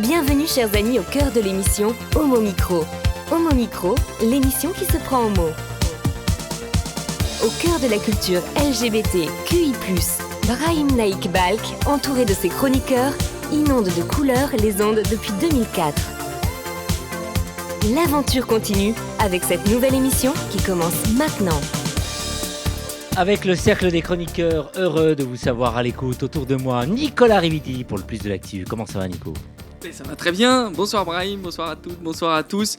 Bienvenue chers amis au cœur de l'émission Homo Micro. Homo Micro, l'émission qui se prend en mots. Au cœur de la culture LGBT, QI+, Brahim Naik Balk, entouré de ses chroniqueurs, inonde de couleurs les ondes depuis 2004. L'aventure continue avec cette nouvelle émission qui commence maintenant. Avec le cercle des chroniqueurs, heureux de vous savoir à l'écoute. Autour de moi, Nicolas Rividi pour le plus de l'actu. Comment ça va, Nico ? Ça va très bien. Bonsoir Brahim, bonsoir à toutes, bonsoir à tous.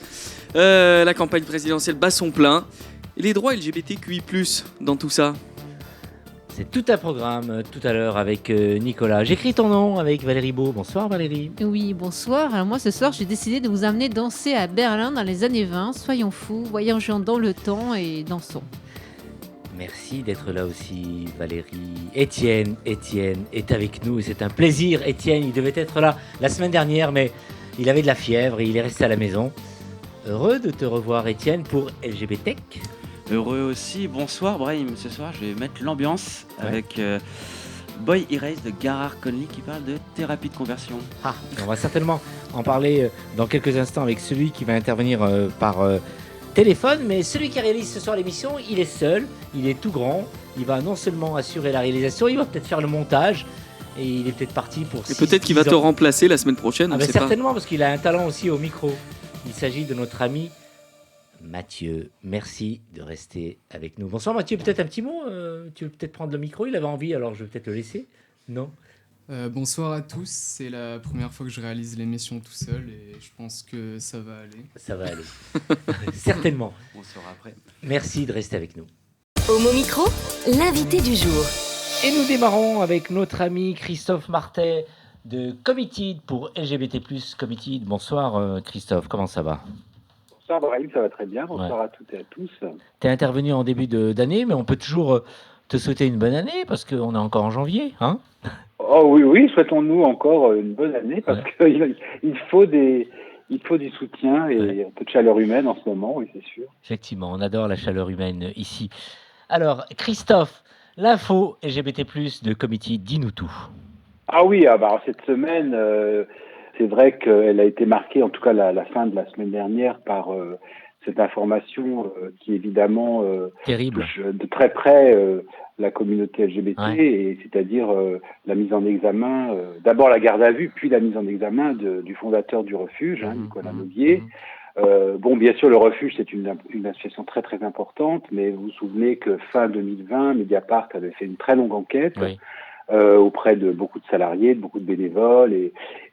La campagne présidentielle bat son plein. Et les droits LGBTQI+, dans tout ça. C'est tout un programme tout à l'heure avec Nicolas. J'écris ton nom avec Valérie Beau. Bonsoir Valérie. Oui, bonsoir. Alors moi ce soir j'ai décidé de vous amener danser à Berlin dans les années 20. Soyons fous, voyageons dans le temps et dansons. Merci d'être là aussi Valérie. Étienne est avec nous et c'est un plaisir. Étienne, il devait être là la semaine dernière mais il avait de la fièvre et il est resté à la maison. Heureux de te revoir Étienne pour LGBT. Heureux aussi. Bonsoir Brahim. Ce soir, je vais mettre l'ambiance avec Boy Erase de Garhart Conley qui parle de thérapie de conversion. Ah, on va certainement en parler dans quelques instants avec celui qui va intervenir par téléphone. Mais celui qui réalise ce soir l'émission, il est seul, il est tout grand. Il va non seulement assurer la réalisation, il va peut-être faire le montage. Et il est peut-être parti pour 6 Et peut-être qu'il va te remplacer la semaine prochaine. Ah, certainement, parce qu'il a un talent aussi au micro. Il s'agit de notre ami Mathieu. Merci de rester avec nous. Bonsoir Mathieu, peut-être un petit mot tu veux peut-être prendre le micro, il avait envie, alors je vais peut-être le laisser. Non Bonsoir à tous, c'est la première fois que je réalise l'émission tout seul et je pense que ça va aller. Ça va aller, certainement. On saura après. Merci de rester avec nous. Homo Micro, l'invité du jour. Et nous démarrons avec notre ami Christophe Martet de Committed pour LGBT+. Committed. Bonsoir Christophe, comment ça va ? Bonsoir Brahim, ça va très bien. Bonsoir à toutes et à tous. Tu es intervenu en début d'année, mais on peut toujours te souhaiter une bonne année parce qu'on est encore en janvier, hein ? Oh oui, souhaitons-nous encore une bonne année parce qu'il faut du soutien et un peu de chaleur humaine en ce moment, oui, c'est sûr. Effectivement, on adore la chaleur humaine ici. Alors, Christophe, l'info LGBT+, de Committed, dis-nous tout. Ah oui, cette semaine, c'est vrai qu'elle a été marquée, en tout cas la fin de la semaine dernière, par cette information qui évidemment terrible touche de très près la communauté LGBT, et c'est-à-dire la mise en examen, d'abord la garde à vue, puis la mise en examen du fondateur du refuge, Nicolas Naudier. Bien sûr, le refuge, c'est une association très très importante, mais vous vous souvenez que fin 2020, Mediapart avait fait une très longue enquête auprès de beaucoup de salariés, de beaucoup de bénévoles,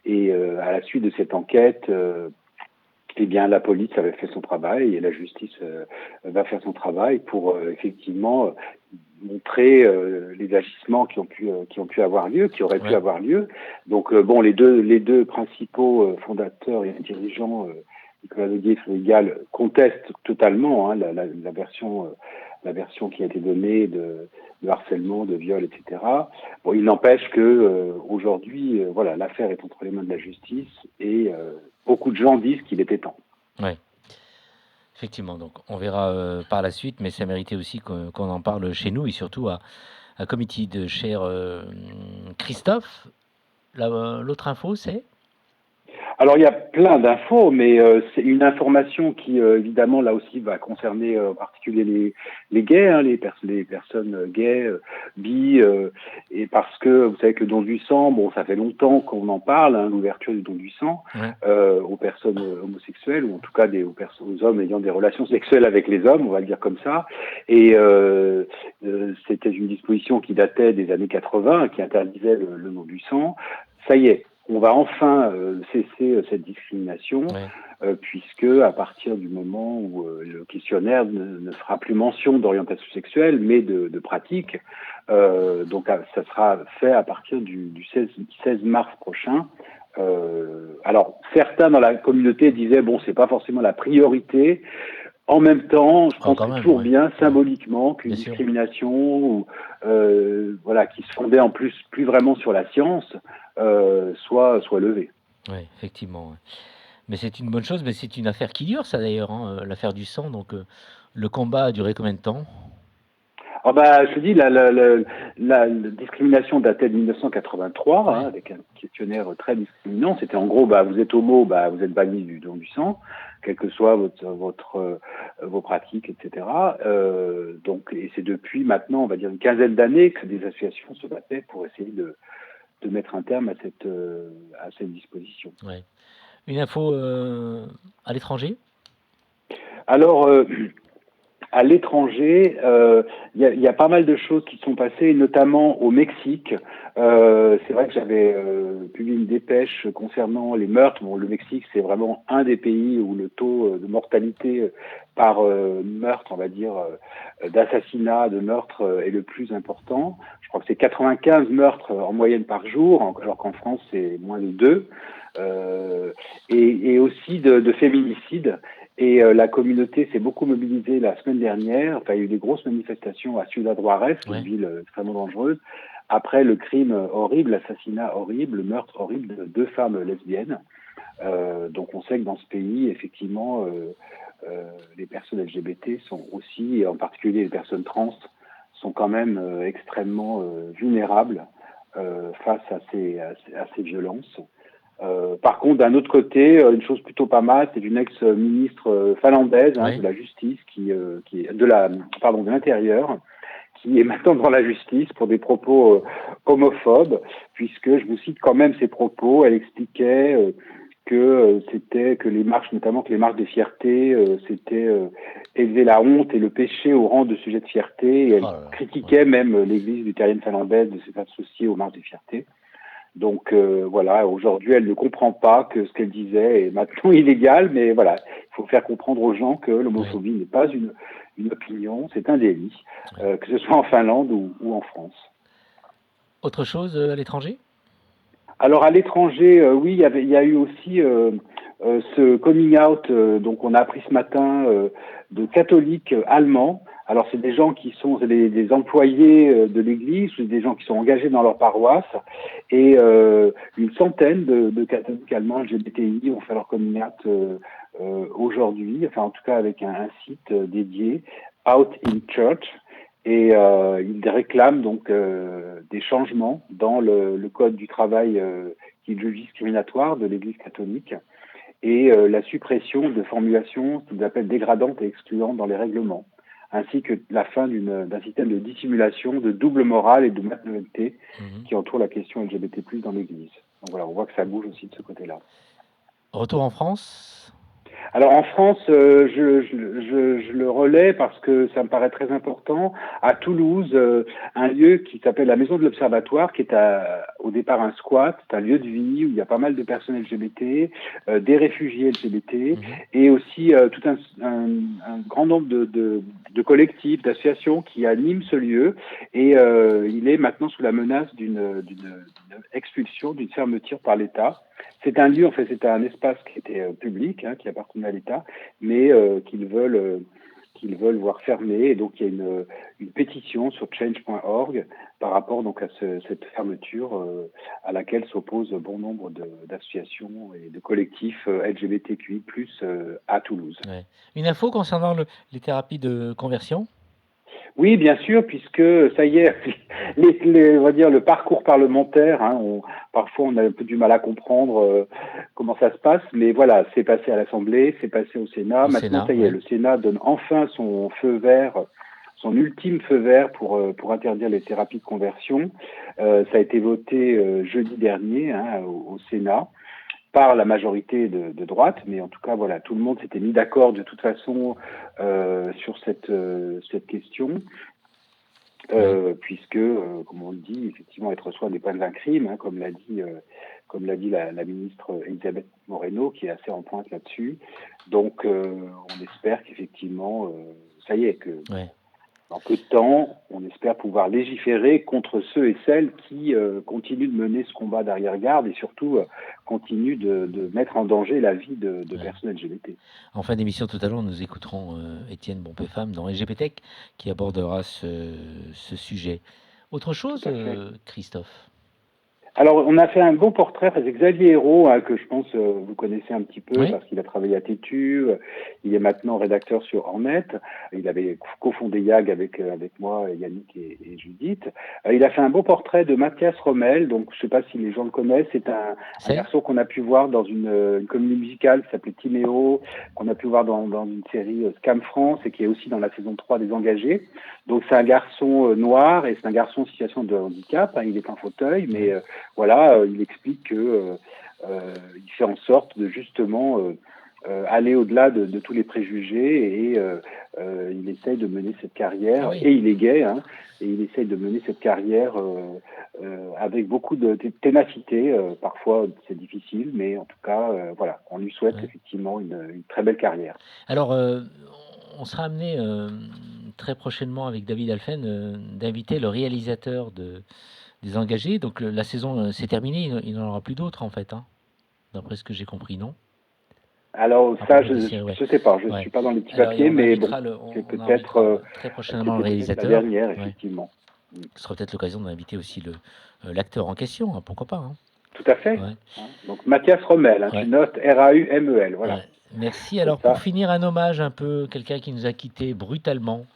et à la suite de cette enquête, la police avait fait son travail et la justice va faire son travail pour effectivement montrer les agissements qui ont pu avoir lieu, qui auraient pu avoir lieu. Donc les deux principaux fondateurs et dirigeants, Nicolas Naudier et Frédéric Gall, contestent totalement la version qui a été donnée de harcèlement, de viol, etc. Il n'empêche que aujourd'hui, l'affaire est entre les mains de la justice et beaucoup de gens disent qu'il était temps. Oui, effectivement. Donc, on verra par la suite, mais ça méritait aussi qu'on en parle chez nous et surtout à Committed. Cher Christophe, l'autre info, c'est ? Alors, il y a plein d'infos, mais c'est une information qui, évidemment, là aussi, va concerner en particulier les gays, les personnes gays, bi, et parce que, vous savez que le don du sang, ça fait longtemps qu'on en parle, l'ouverture du don du sang aux personnes homosexuelles, ou en tout cas aux hommes ayant des relations sexuelles avec les hommes, on va le dire comme ça. Et c'était une disposition qui datait des années 80, qui interdisait le don du sang. Ça y est. On va enfin cesser cette discrimination, puisque à partir du moment où le questionnaire ne fera plus mention d'orientation sexuelle, mais de pratique, donc ça sera fait à partir du 16 mars prochain. Alors certains dans la communauté disaient c'est pas forcément la priorité. En même temps, je pense que c'est toujours bien symboliquement qu'une discrimination qui se fondait en plus vraiment sur la science soit levée. Oui, effectivement. Mais c'est une bonne chose, mais c'est une affaire qui dure, ça d'ailleurs, l'affaire du sang. Donc le combat a duré combien de temps ? Ah bah, je te dis, la discrimination datait de 1983, hein, avec un questionnaire très discriminant. C'était en gros, bah, vous êtes homo, bah, vous êtes banni du don du sang, quelles que soient vos pratiques, etc. Donc, et c'est depuis maintenant, on va dire une quinzaine d'années, que des associations se battaient pour essayer de mettre un terme à cette disposition. Ouais. Une info à l'étranger? Alors, à l'étranger, il y a pas mal de choses qui sont passées, notamment au Mexique. C'est vrai que j'avais publié une dépêche concernant les meurtres. Bon, le Mexique, c'est vraiment un des pays où le taux de mortalité par meurtre, on va dire, d'assassinat, de meurtre, est le plus important. Je crois que c'est 95 meurtres en moyenne par jour, alors qu'en France, c'est moins de 2. Et aussi de féminicides. Et la communauté s'est beaucoup mobilisée la semaine dernière. Enfin, il y a eu des grosses manifestations à Ciudad Juárez, qui est une ville extrêmement dangereuse, après le crime horrible, l'assassinat horrible, le meurtre horrible de 2 femmes lesbiennes. Donc on sait que dans ce pays, effectivement, les personnes LGBT sont aussi, et en particulier les personnes trans, sont quand même extrêmement vulnérables face à ces violences. Par contre, d'un autre côté, une chose plutôt pas mal, c'est une ex-ministre finlandaise de la justice, de l'intérieur, qui est maintenant dans la justice pour des propos homophobes, puisque je vous cite quand même ses propos. Elle expliquait que les marches, notamment que les marches des fiertés, c'était élever la honte et le péché au rang de sujet de fierté. Et elle critiquait même l'Église luthérienne finlandaise de s'être associée aux marches des fiertés. Donc voilà, aujourd'hui, elle ne comprend pas que ce qu'elle disait est maintenant illégal, mais voilà, il faut faire comprendre aux gens que l'homophobie n'est pas une opinion, c'est un délit, que ce soit en Finlande ou en France. Autre chose à l'étranger? Alors à l'étranger, oui, il y a eu aussi ce coming out, donc on a appris ce matin, de catholiques allemands. Alors c'est des gens qui sont des employés de l'Église, c'est des gens qui sont engagés dans leur paroisse, et une centaine de catholiques allemands LGBTI ont fait leur coming out aujourd'hui, enfin en tout cas avec un site dédié, Out in Church, et ils réclament donc des changements dans le code du travail qui est discriminatoire de l'Église catholique, et la suppression de formulations qu'ils appellent dégradantes et excluantes dans les règlements, ainsi que la fin d'un système de dissimulation, de double morale et de maternité qui entoure la question LGBT+, dans l'Église. Donc voilà, on voit que ça bouge aussi de ce côté-là. Retour en France? Alors en France, je le relais parce que ça me paraît très important. À Toulouse, un lieu qui s'appelle la Maison de l'Observatoire, qui est au départ un squat, c'est un lieu de vie où il y a pas mal de personnes LGBT, des réfugiés LGBT, et aussi tout un grand nombre de collectifs, d'associations qui animent ce lieu. Et il est maintenant sous la menace d'une expulsion, d'une fermeture par l'État. C'est un lieu, en fait, c'était un espace qui était public, qui appartenait à l'État, mais qu'ils veulent voir fermer. Et donc, il y a une pétition sur change.org par rapport donc à cette fermeture à laquelle s'opposent bon nombre d'associations et de collectifs LGBTQI+, à Toulouse. Ouais. Une info concernant les thérapies de conversion? Oui, bien sûr, puisque ça y est, on va dire le parcours parlementaire, parfois on a un peu du mal à comprendre comment ça se passe, mais voilà, c'est passé à l'Assemblée, c'est passé au Sénat. Maintenant, ça y est, le Sénat donne enfin son feu vert, son ultime feu vert pour interdire les thérapies de conversion. Ça a été voté jeudi dernier au Sénat par la majorité de droite, mais en tout cas, voilà, tout le monde s'était mis d'accord de toute façon sur cette question, puisque, comme on le dit, effectivement, être soi n'est pas un crime, comme l'a dit la ministre Elisabeth Moreno, qui est assez en pointe là-dessus. Donc, on espère qu'effectivement, ça y est, que dans peu de temps, on espère pouvoir légiférer contre ceux et celles qui continuent de mener ce combat d'arrière-garde et surtout continuent de mettre en danger la vie de personnes LGBT. En fin d'émission tout à l'heure, nous écouterons Étienne Bompé-Femme dans LGBTech qui abordera ce sujet. Autre chose, Christophe? Alors, on a fait un beau portrait, c'est Xavier Hérault, hein, que je pense vous connaissez un petit peu, Oui. parce qu'il a travaillé à Tétu, il est maintenant rédacteur sur Hornet, il avait cofondé YAG avec moi, Yannick et Judith. Il a fait un beau portrait de Mathias Rommel, donc je ne sais pas si les gens le connaissent, c'est un garçon qu'on a pu voir dans une comédie musicale qui s'appelait Timéo, qu'on a pu voir dans une série Scam France, et qui est aussi dans la saison 3 des Engagés. Donc c'est un garçon noir, et c'est un garçon en situation de handicap, hein, il est en fauteuil, mais voilà, il explique que il fait en sorte de justement aller au-delà de tous les préjugés, et il essaye de mener cette carrière, et il est gay, hein, et il essaye de mener cette carrière avec beaucoup de ténacité. Parfois c'est difficile, mais en tout cas, voilà, on lui souhaite effectivement une très belle carrière. Alors, on sera amené très prochainement avec David Alphen d'inviter le réalisateur des Engagés. Donc la saison s'est terminée, il n'en aura plus d'autres en fait, hein, d'après ce que j'ai compris, non? Alors ça, je sais pas, je suis pas dans les petits papiers, mais bon, c'est peut-être très prochainement le réalisateur. La dernière, effectivement. Ce sera peut-être l'occasion d'inviter aussi l'acteur en question, hein, pourquoi pas. Hein. Tout à fait. Donc Mathias Rommel, hein, tu notes Raumel, voilà. Merci. Alors pour finir, un hommage un peu, quelqu'un qui nous a quittés brutalement.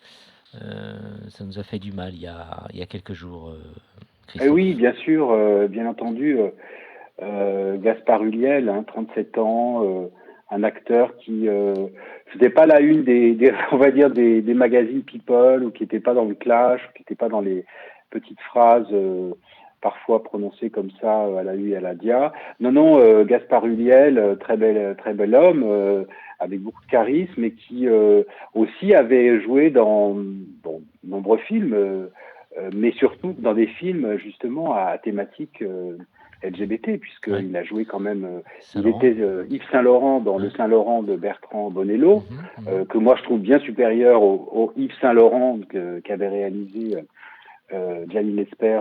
Ça nous a fait du mal il y a quelques jours. Oui, bien sûr, bien entendu. Gaspard Ulliel, hein, 37 ans, un acteur qui faisait pas la une on va dire des magazines People, ou qui n'était pas dans le clash, qui n'était pas dans les petites phrases parfois prononcées comme ça à la U et à la dia. Non, Gaspard Ulliel, très bel homme, avec beaucoup de charisme, et qui aussi avait joué dans nombreux films, mais surtout dans des films justement à thématique LGBT, puisqu'il a joué quand même, il était Yves Saint-Laurent dans le Saint-Laurent de Bertrand Bonello, que moi je trouve bien supérieur au Yves Saint-Laurent qu'avait réalisé Gianni Lesper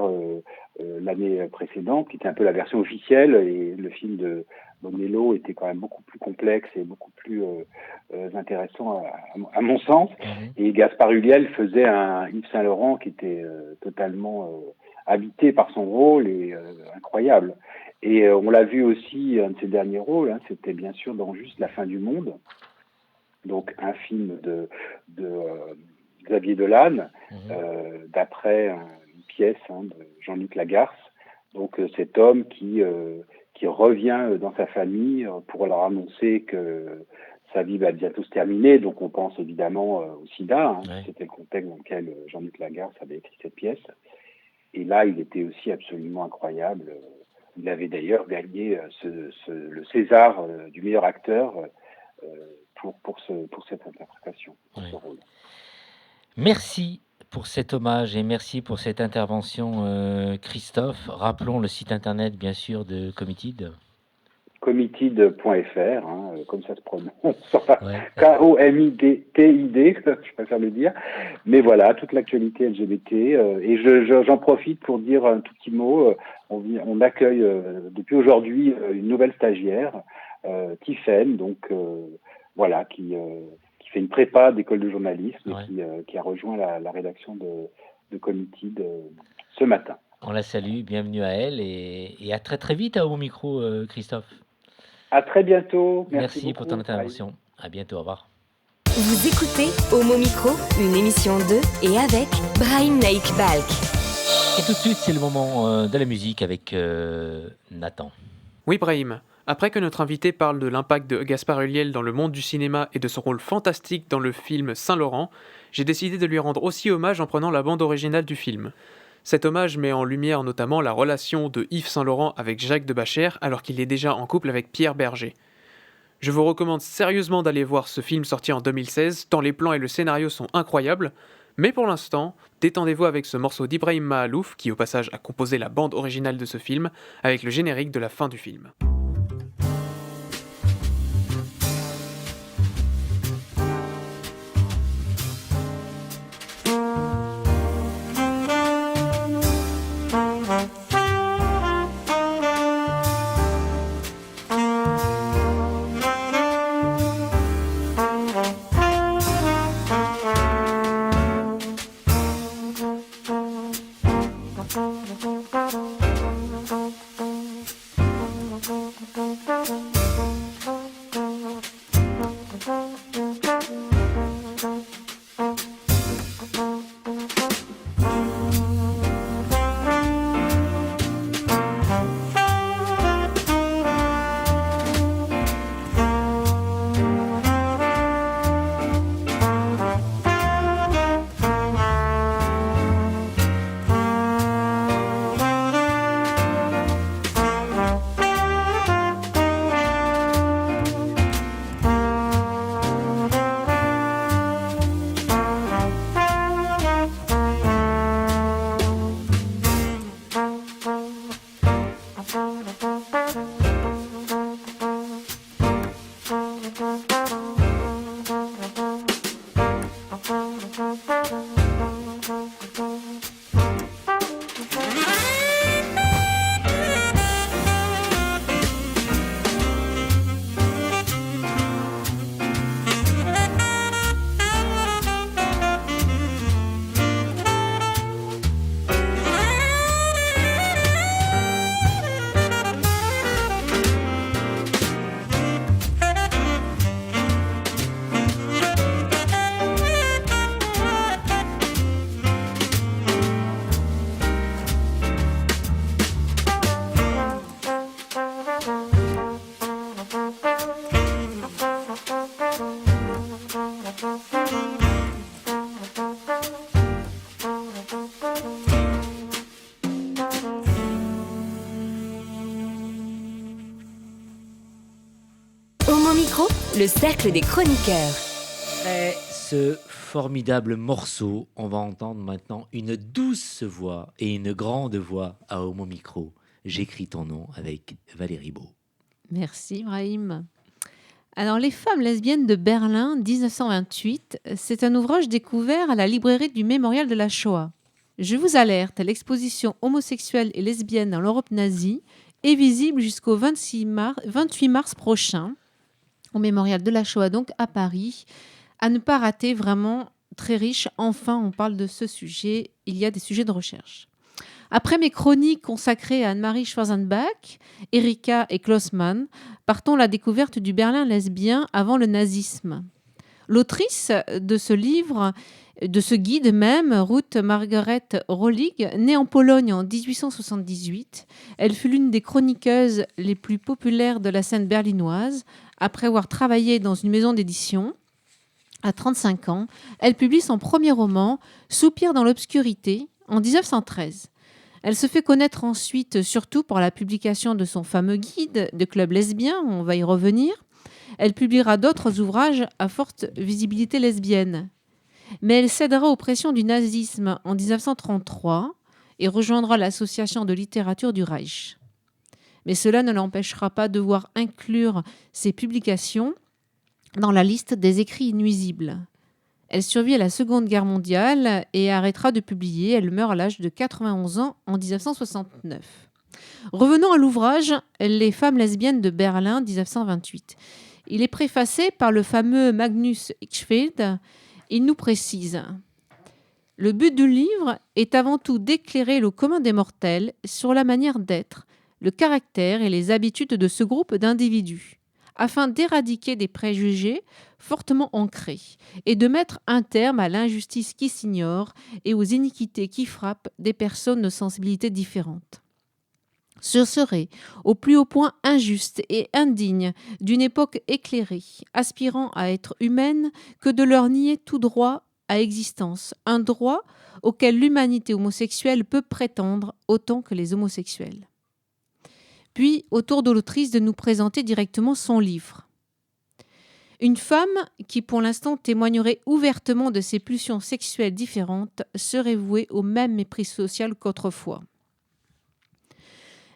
l'année précédente, qui était un peu la version officielle, et le film de Bonello était quand même beaucoup plus complexe et beaucoup plus intéressant à mon sens. Et Gaspard Ulliel faisait un Yves Saint-Laurent qui était totalement habité par son rôle et incroyable. Et on l'a vu aussi, un de ses derniers rôles, hein, c'était bien sûr dans Juste la fin du monde, donc un film de Xavier Dolan, d'après une pièce, hein, de Jean-Luc Lagarce. Donc cet homme qui revient dans sa famille pour leur annoncer que sa vie va bientôt se terminer. Donc on pense évidemment au sida, hein, c'était le contexte dans lequel Jean-Luc Lagarce avait écrit cette pièce. Et là, il était aussi absolument incroyable. Il avait d'ailleurs gagné le César du meilleur acteur pour cette interprétation, pour ce rôle. Merci pour cet hommage et merci pour cette intervention, Christophe. Rappelons le site internet, bien sûr, de Committed. Committed.fr, hein, comme ça se prononce, K-O-M-I-T-I-D, je préfère le dire. Mais voilà, toute l'actualité LGBT. Et j'en profite pour dire un tout petit mot. On accueille depuis aujourd'hui une nouvelle stagiaire, Tiffaine, donc voilà, qui fait une prépa d'école de journalisme, et qui a rejoint la rédaction de Committed ce matin. On la salue, bienvenue à elle, et à très très vite au micro, Christophe. À très bientôt. Merci pour ton intervention. À bientôt, au revoir. Vous écoutez Homo Micro, une émission de et avec Brahim Naik Balk. Et tout de suite, c'est le moment de la musique avec Nathan. Oui, Brahim. Après que notre invité parle de l'impact de Gaspard Ulliel dans le monde du cinéma et de son rôle fantastique dans le film Saint-Laurent, j'ai décidé de lui rendre aussi hommage en prenant la bande originale du film. Cet hommage met en lumière notamment la relation de Yves Saint-Laurent avec Jacques Debacher alors qu'il est déjà en couple avec Pierre Berger. Je vous recommande sérieusement d'aller voir ce film sorti en 2016, tant les plans et le scénario sont incroyables, mais pour l'instant, détendez-vous avec ce morceau d'Ibrahim Mahalouf qui au passage a composé la bande originale de ce film, avec le générique de la fin du film. Homo Micro, le cercle des chroniqueurs. Après ce formidable morceau, on va entendre maintenant une douce voix et une grande voix à Homo Micro. J'écris ton nom avec Valérie Beau. Merci Brahim. Alors, Les femmes lesbiennes de Berlin, 1928, c'est un ouvrage découvert à la librairie du Mémorial de la Shoah. Je vous alerte, l'exposition homosexuelle et lesbienne dans l'Europe nazie est visible jusqu'au 28 mars prochain, au Mémorial de la Shoah, donc à Paris. À ne pas rater, vraiment très riche. Enfin, on parle de ce sujet. Il y a des sujets de recherche. Après mes chroniques consacrées à Anne-Marie Schwarzenbach, Erika et Klaus Mann, partons à la découverte du Berlin lesbien avant le nazisme. L'autrice de ce livre, de ce guide même, Ruth Margaret Rolig, née en Pologne en 1878, elle fut l'une des chroniqueuses les plus populaires de la scène berlinoise. Après avoir travaillé dans une maison d'édition, à 35 ans, elle publie son premier roman, Soupir dans l'obscurité, en 1913. Elle se fait connaître ensuite surtout par la publication de son fameux guide de club lesbien, on va y revenir. Elle publiera d'autres ouvrages à forte visibilité lesbienne. Mais elle cédera aux pressions du nazisme en 1933 et rejoindra l'association de littérature du Reich. Mais cela ne l'empêchera pas de voir inclure ses publications dans la liste des écrits nuisibles. Elle survit à la Seconde Guerre mondiale et arrêtera de publier. Elle meurt à l'âge de 91 ans en 1969. Revenons à l'ouvrage Les femmes lesbiennes de Berlin, 1928. Il est préfacé par le fameux Magnus Hirschfeld. Il nous précise: le but du livre est avant tout d'éclairer le commun des mortels sur la manière d'être, le caractère et les habitudes de ce groupe d'individus, afin d'éradiquer des préjugés fortement ancrés et de mettre un terme à l'injustice qui s'ignore et aux iniquités qui frappent des personnes de sensibilités différentes. Ce serait au plus haut point injuste et indigne d'une époque éclairée, aspirant à être humaine, que de leur nier tout droit à existence, un droit auquel l'humanité homosexuelle peut prétendre autant que les homosexuels. Puis, au tour de l'autrice de nous présenter directement son livre. Une femme qui, pour l'instant, témoignerait ouvertement de ses pulsions sexuelles différentes serait vouée au même mépris social qu'autrefois.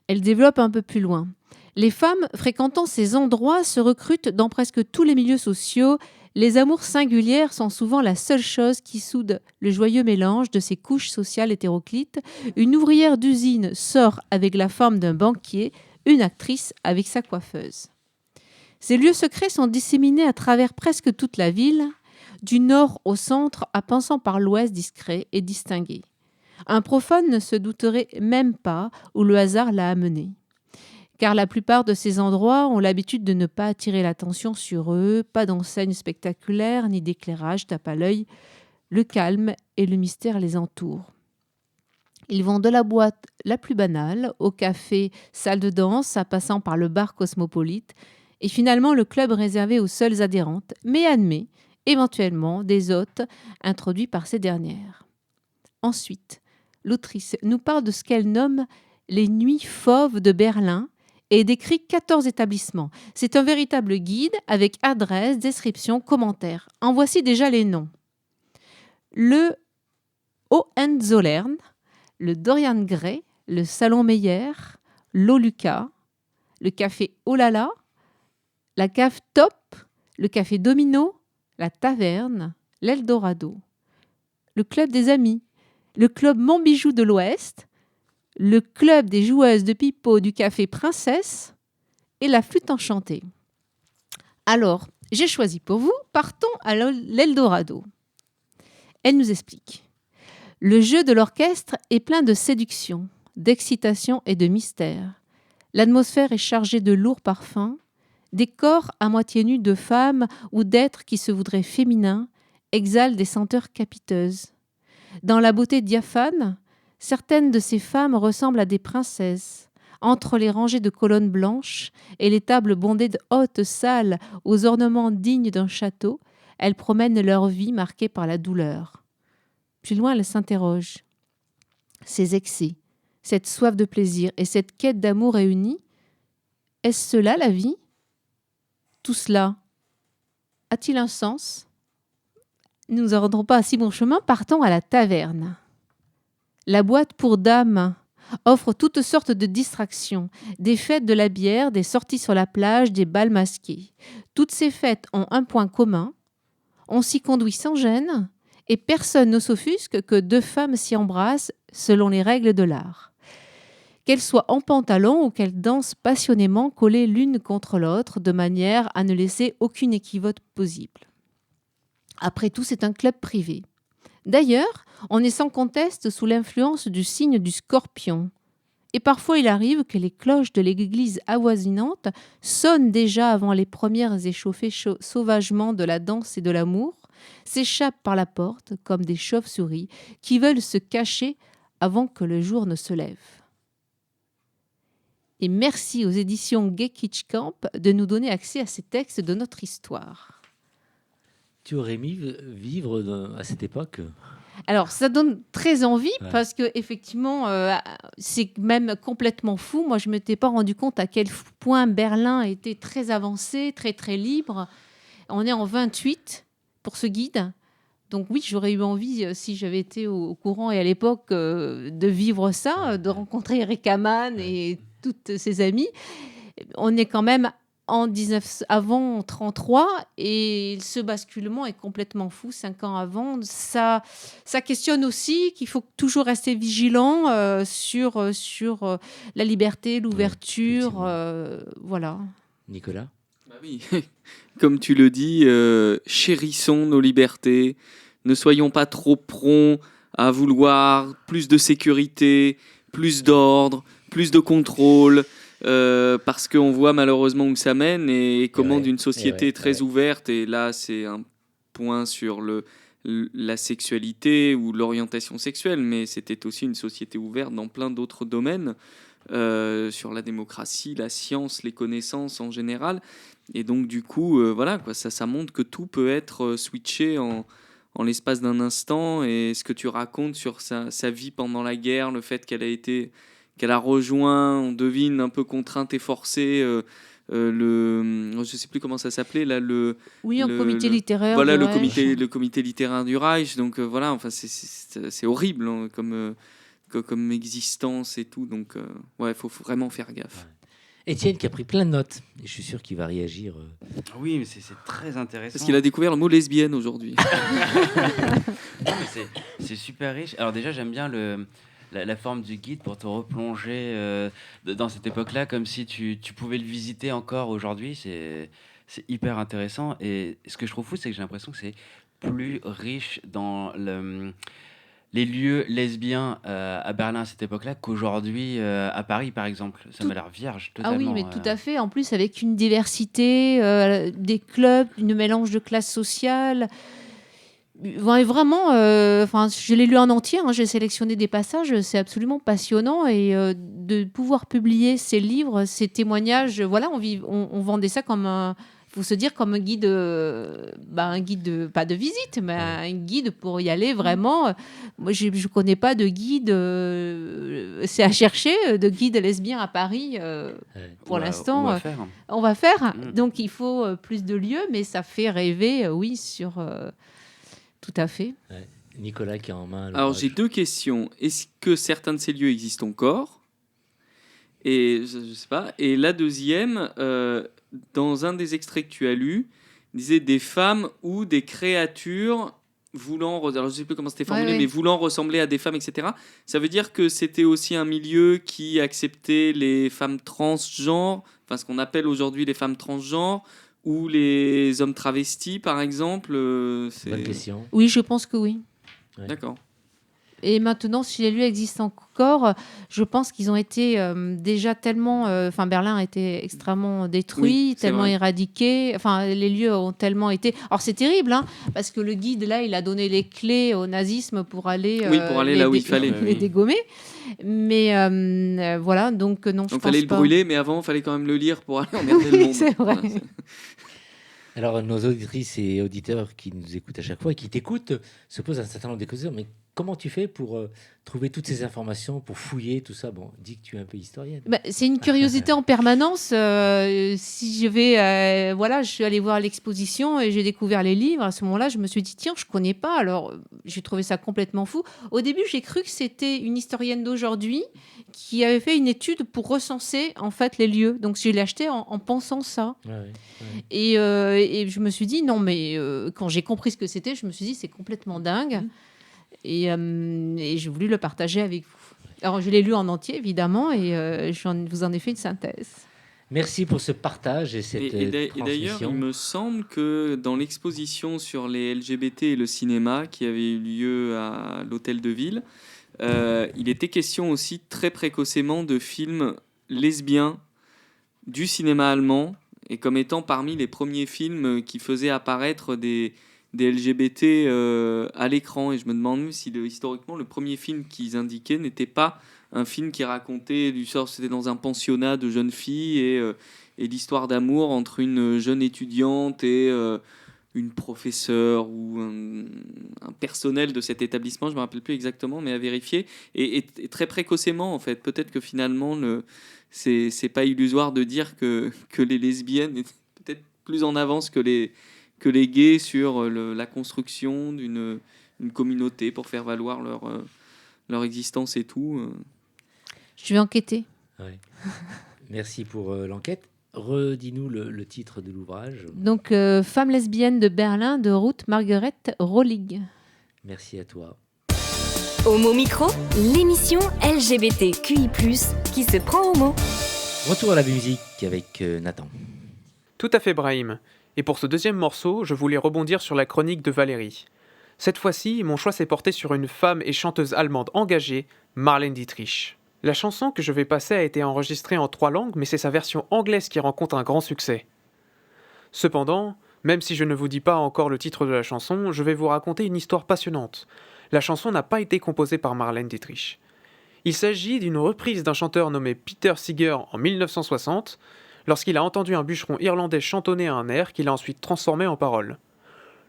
Elle développe un peu plus loin. Les femmes fréquentant ces endroits se recrutent dans presque tous les milieux sociaux. Les amours singulières sont souvent la seule chose qui soude le joyeux mélange de ces couches sociales hétéroclites. Une ouvrière d'usine sort avec la femme d'un banquier, une actrice avec sa coiffeuse. Ces lieux secrets sont disséminés à travers presque toute la ville, du nord au centre, en passant par l'ouest discret et distingué. Un profane ne se douterait même pas où le hasard l'a amené. Car la plupart de ces endroits ont l'habitude de ne pas attirer l'attention sur eux, pas d'enseigne spectaculaire ni d'éclairage tape à l'œil. Le calme et le mystère les entourent. Ils vont de la boîte la plus banale au café, salle de danse, en passant par le bar cosmopolite, et finalement le club réservé aux seules adhérentes, mais admet éventuellement des hôtes introduits par ces dernières. Ensuite, l'autrice nous parle de ce qu'elle nomme les nuits fauves de Berlin et décrit 14 établissements. C'est un véritable guide avec adresse, description, commentaires. En voici déjà les noms. Le Hohenzollern, le Dorian Gray, le Salon Meyer, l'Oluca, le café Olala, la cave Top, le café Domino, la Taverne, l'Eldorado, le club des amis, le club Montbijou de l'Ouest, le club des joueuses de pipeau du café Princesse et la flûte enchantée. Alors, j'ai choisi pour vous, partons à l'Eldorado. Elle nous explique. Le jeu de l'orchestre est plein de séduction, d'excitation et de mystère. L'atmosphère est chargée de lourds parfums, des corps à moitié nus de femmes ou d'êtres qui se voudraient féminins exhalent des senteurs capiteuses. Dans la beauté diaphane, certaines de ces femmes ressemblent à des princesses. Entre les rangées de colonnes blanches et les tables bondées de hautes salles aux ornements dignes d'un château, elles promènent leur vie marquée par la douleur. Plus loin, elle s'interroge. Ces excès, cette soif de plaisir et cette quête d'amour réunis, est-ce cela la vie ? Tout cela a-t-il un sens ? Nous ne rendrons pas à si bon chemin, partons à la taverne. La boîte pour dames offre toutes sortes de distractions, des fêtes de la bière, des sorties sur la plage, des bals masqués. Toutes ces fêtes ont un point commun, on s'y conduit sans gêne et personne ne s'offusque que deux femmes s'y embrassent selon les règles de l'art. Qu'elles soient en pantalon ou qu'elles dansent passionnément collées l'une contre l'autre de manière à ne laisser aucune équivoque possible. Après tout, c'est un club privé. D'ailleurs, on est sans conteste sous l'influence du signe du Scorpion. Et parfois, il arrive que les cloches de l'église avoisinante sonnent déjà avant les premières échauffées sauvagement de la danse et de l'amour, s'échappent par la porte comme des chauves-souris qui veulent se cacher avant que le jour ne se lève. Et merci aux éditions Gay Kitsch Camp de nous donner accès à ces textes de notre histoire. Tu aurais aimé vivre à cette époque ? Alors, ça donne très envie parce que effectivement, c'est même complètement fou. Moi, je ne m'étais pas rendu compte à quel point Berlin était très avancé, très, très libre. On est en 28 pour ce guide. Donc oui, j'aurais eu envie, si j'avais été au courant et à l'époque, de vivre ça, de rencontrer Eric Hamann et toutes ses amies. On est quand même avant 1933 et ce basculement est complètement fou 5 ans avant. Ça questionne aussi qu'il faut toujours rester vigilant sur la liberté, l'ouverture. Voilà. Nicolas ? Bah oui, comme tu le dis, chérissons nos libertés, ne soyons pas trop prompts à vouloir plus de sécurité, plus d'ordre, plus de contrôle. Parce qu'on voit malheureusement où ça mène et comment d'une société très ouverte, et là c'est un point sur la sexualité ou l'orientation sexuelle, mais c'était aussi une société ouverte dans plein d'autres domaines, sur la démocratie, la science, les connaissances en général, et donc du coup voilà quoi, ça montre que tout peut être switché en l'espace d'un instant. Et ce que tu racontes sur sa vie pendant la guerre, le fait qu'elle a rejoint, on devine, un peu contrainte et forcée, je sais plus comment ça s'appelait là, un comité littéraire. Voilà, du le comité littéraire du Reich. Donc voilà, enfin c'est horrible hein, comme existence et tout. Donc faut vraiment faire gaffe. Étienne qui a pris plein de notes. Et je suis sûr qu'il va réagir. Oui, mais c'est très intéressant. Parce qu'il a découvert le mot lesbienne aujourd'hui. Non, mais c'est super riche. Alors déjà, j'aime bien la forme du guide pour te replonger dans cette époque-là, comme si tu pouvais le visiter encore aujourd'hui. C'est hyper intéressant. Et ce que je trouve fou, c'est que j'ai l'impression que c'est plus riche dans les lieux lesbiens à Berlin à cette époque-là qu'aujourd'hui à Paris, par exemple. Ça m'a l'air vierge, totalement. Ah oui, mais tout à fait. En plus, avec une diversité, des clubs, une mélange de classes sociales. Vraiment, je l'ai lu en entier, j'ai sélectionné des passages, c'est absolument passionnant. Et de pouvoir publier ces livres, ces témoignages, on vendait ça comme un guide, un guide pas de visite, mais un guide pour y aller vraiment. Moi, je connais pas de guide, c'est à chercher, de guide lesbien à Paris. Pour l'instant, on va faire. Donc il faut plus de lieux, mais ça fait rêver, sur... Tout à fait. Ouais. Nicolas qui a en main. Alors j'ai 2 questions. Est-ce que certains de ces lieux existent encore ? Et je sais pas. Et la deuxième, dans un des extraits que tu as lus, disait des femmes ou des créatures alors je sais plus comment c'était formulé, Ouais. mais voulant ressembler à des femmes, etc. Ça veut dire que c'était aussi un milieu qui acceptait les femmes transgenres, enfin ce qu'on appelle aujourd'hui les femmes transgenres, ou les hommes travestis, par exemple. Bonne question. Oui, je pense que oui. D'accord. Et maintenant, si les lieux existent encore, je pense qu'ils ont été déjà tellement... Enfin, Berlin a été extrêmement détruit, Oui, c'est tellement vrai. éradiqué. Enfin, les lieux ont tellement été... Alors, c'est terrible, hein, parce que le guide, là, il a donné les clés au nazisme pour aller... Oui, pour aller là où il fallait. les dégommer. Mais voilà, donc non, je Donc pense fallait le pas. brûler, mais avant, il fallait quand même le lire pour aller emmerder le Oui, monde. c'est vrai. Voilà, Alors, nos auditrices et auditeurs qui nous écoutent à chaque fois et qui t'écoutent se posent un certain nombre de questions. Mais comment tu fais pour trouver toutes ces informations, pour fouiller tout ça? Bon, dis que tu es un peu historienne. Bah, c'est une curiosité en permanence. Si je vais, voilà, je suis allée voir l'exposition et j'ai découvert les livres. À ce moment-là, je me suis dit, tiens, je connais pas. Alors, j'ai trouvé ça complètement fou. Au début, j'ai cru que c'était une historienne d'aujourd'hui qui avait fait une étude pour recenser en fait les lieux. Donc, je l'ai acheté en pensant ça. Ouais, ouais. Et je me suis dit, non, mais quand j'ai compris ce que c'était, je me suis dit, c'est complètement dingue. Et j'ai voulu le partager avec vous. Alors, je l'ai lu en entier, évidemment, et vous en ai fait une synthèse. Merci pour ce partage et cette Et d'ailleurs, transmission. il me semble que dans l'exposition sur les LGBT et le cinéma qui avait eu lieu à l'Hôtel de Ville, il était question aussi très précocement de films lesbiens du cinéma allemand, et comme étant parmi les premiers films qui faisaient apparaître des LGBT à l'écran. Et je me demande si historiquement le premier film qu'ils indiquaient n'était pas un film qui racontait du sort, c'était dans un pensionnat de jeunes filles et l'histoire d'amour entre une jeune étudiante et une professeure ou un personnel de cet établissement, je me rappelle plus exactement, mais à vérifier. Et très précocement, en fait. Peut-être que finalement, c'est pas illusoire de dire que les lesbiennes étaient peut-être plus en avance que les gays sur la construction d'une communauté pour faire valoir leur existence et tout. Je vais enquêter. Ouais. Merci pour l'enquête. Redis-nous le titre de l'ouvrage. Donc, Femme lesbienne de Berlin de Ruth Margaret Rollig. Merci à toi. Homo Micro, l'émission LGBTQI+, qui se prend au mot. Retour à la musique avec Nathan. Tout à fait, Brahim. Et pour ce deuxième morceau, je voulais rebondir sur la chronique de Valérie. Cette fois-ci, mon choix s'est porté sur une femme et chanteuse allemande engagée, Marlène Dietrich. La chanson que je vais passer a été enregistrée en 3 langues, mais c'est sa version anglaise qui rencontre un grand succès. Cependant, même si je ne vous dis pas encore le titre de la chanson, je vais vous raconter une histoire passionnante. La chanson n'a pas été composée par Marlène Dietrich. Il s'agit d'une reprise d'un chanteur nommé Peter Seeger en 1960, lorsqu'il a entendu un bûcheron irlandais chantonner un air qu'il a ensuite transformé en paroles.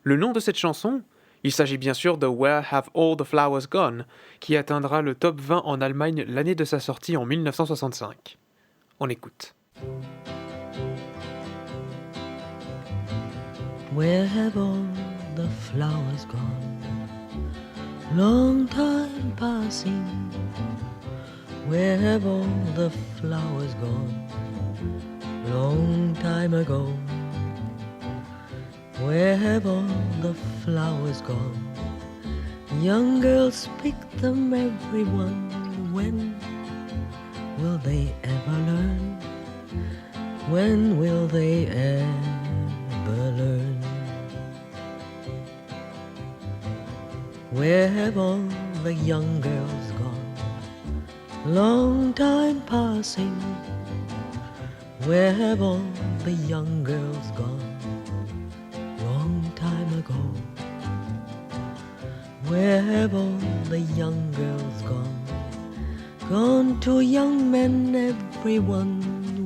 Le nom de cette chanson, il s'agit bien sûr de Where Have All the Flowers Gone, qui atteindra le top 20 en Allemagne l'année de sa sortie en 1965. On écoute. Where have all the flowers gone? Long time passing. Where have all the flowers gone? Long time ago. Where have all the flowers gone? Young girls pick them, everyone. When will they ever learn? When will they ever learn? Where have all the young girls gone? Long time passing. Where have all the young girls gone? Long time ago. Where have all the young girls gone? Gone to young men, everyone.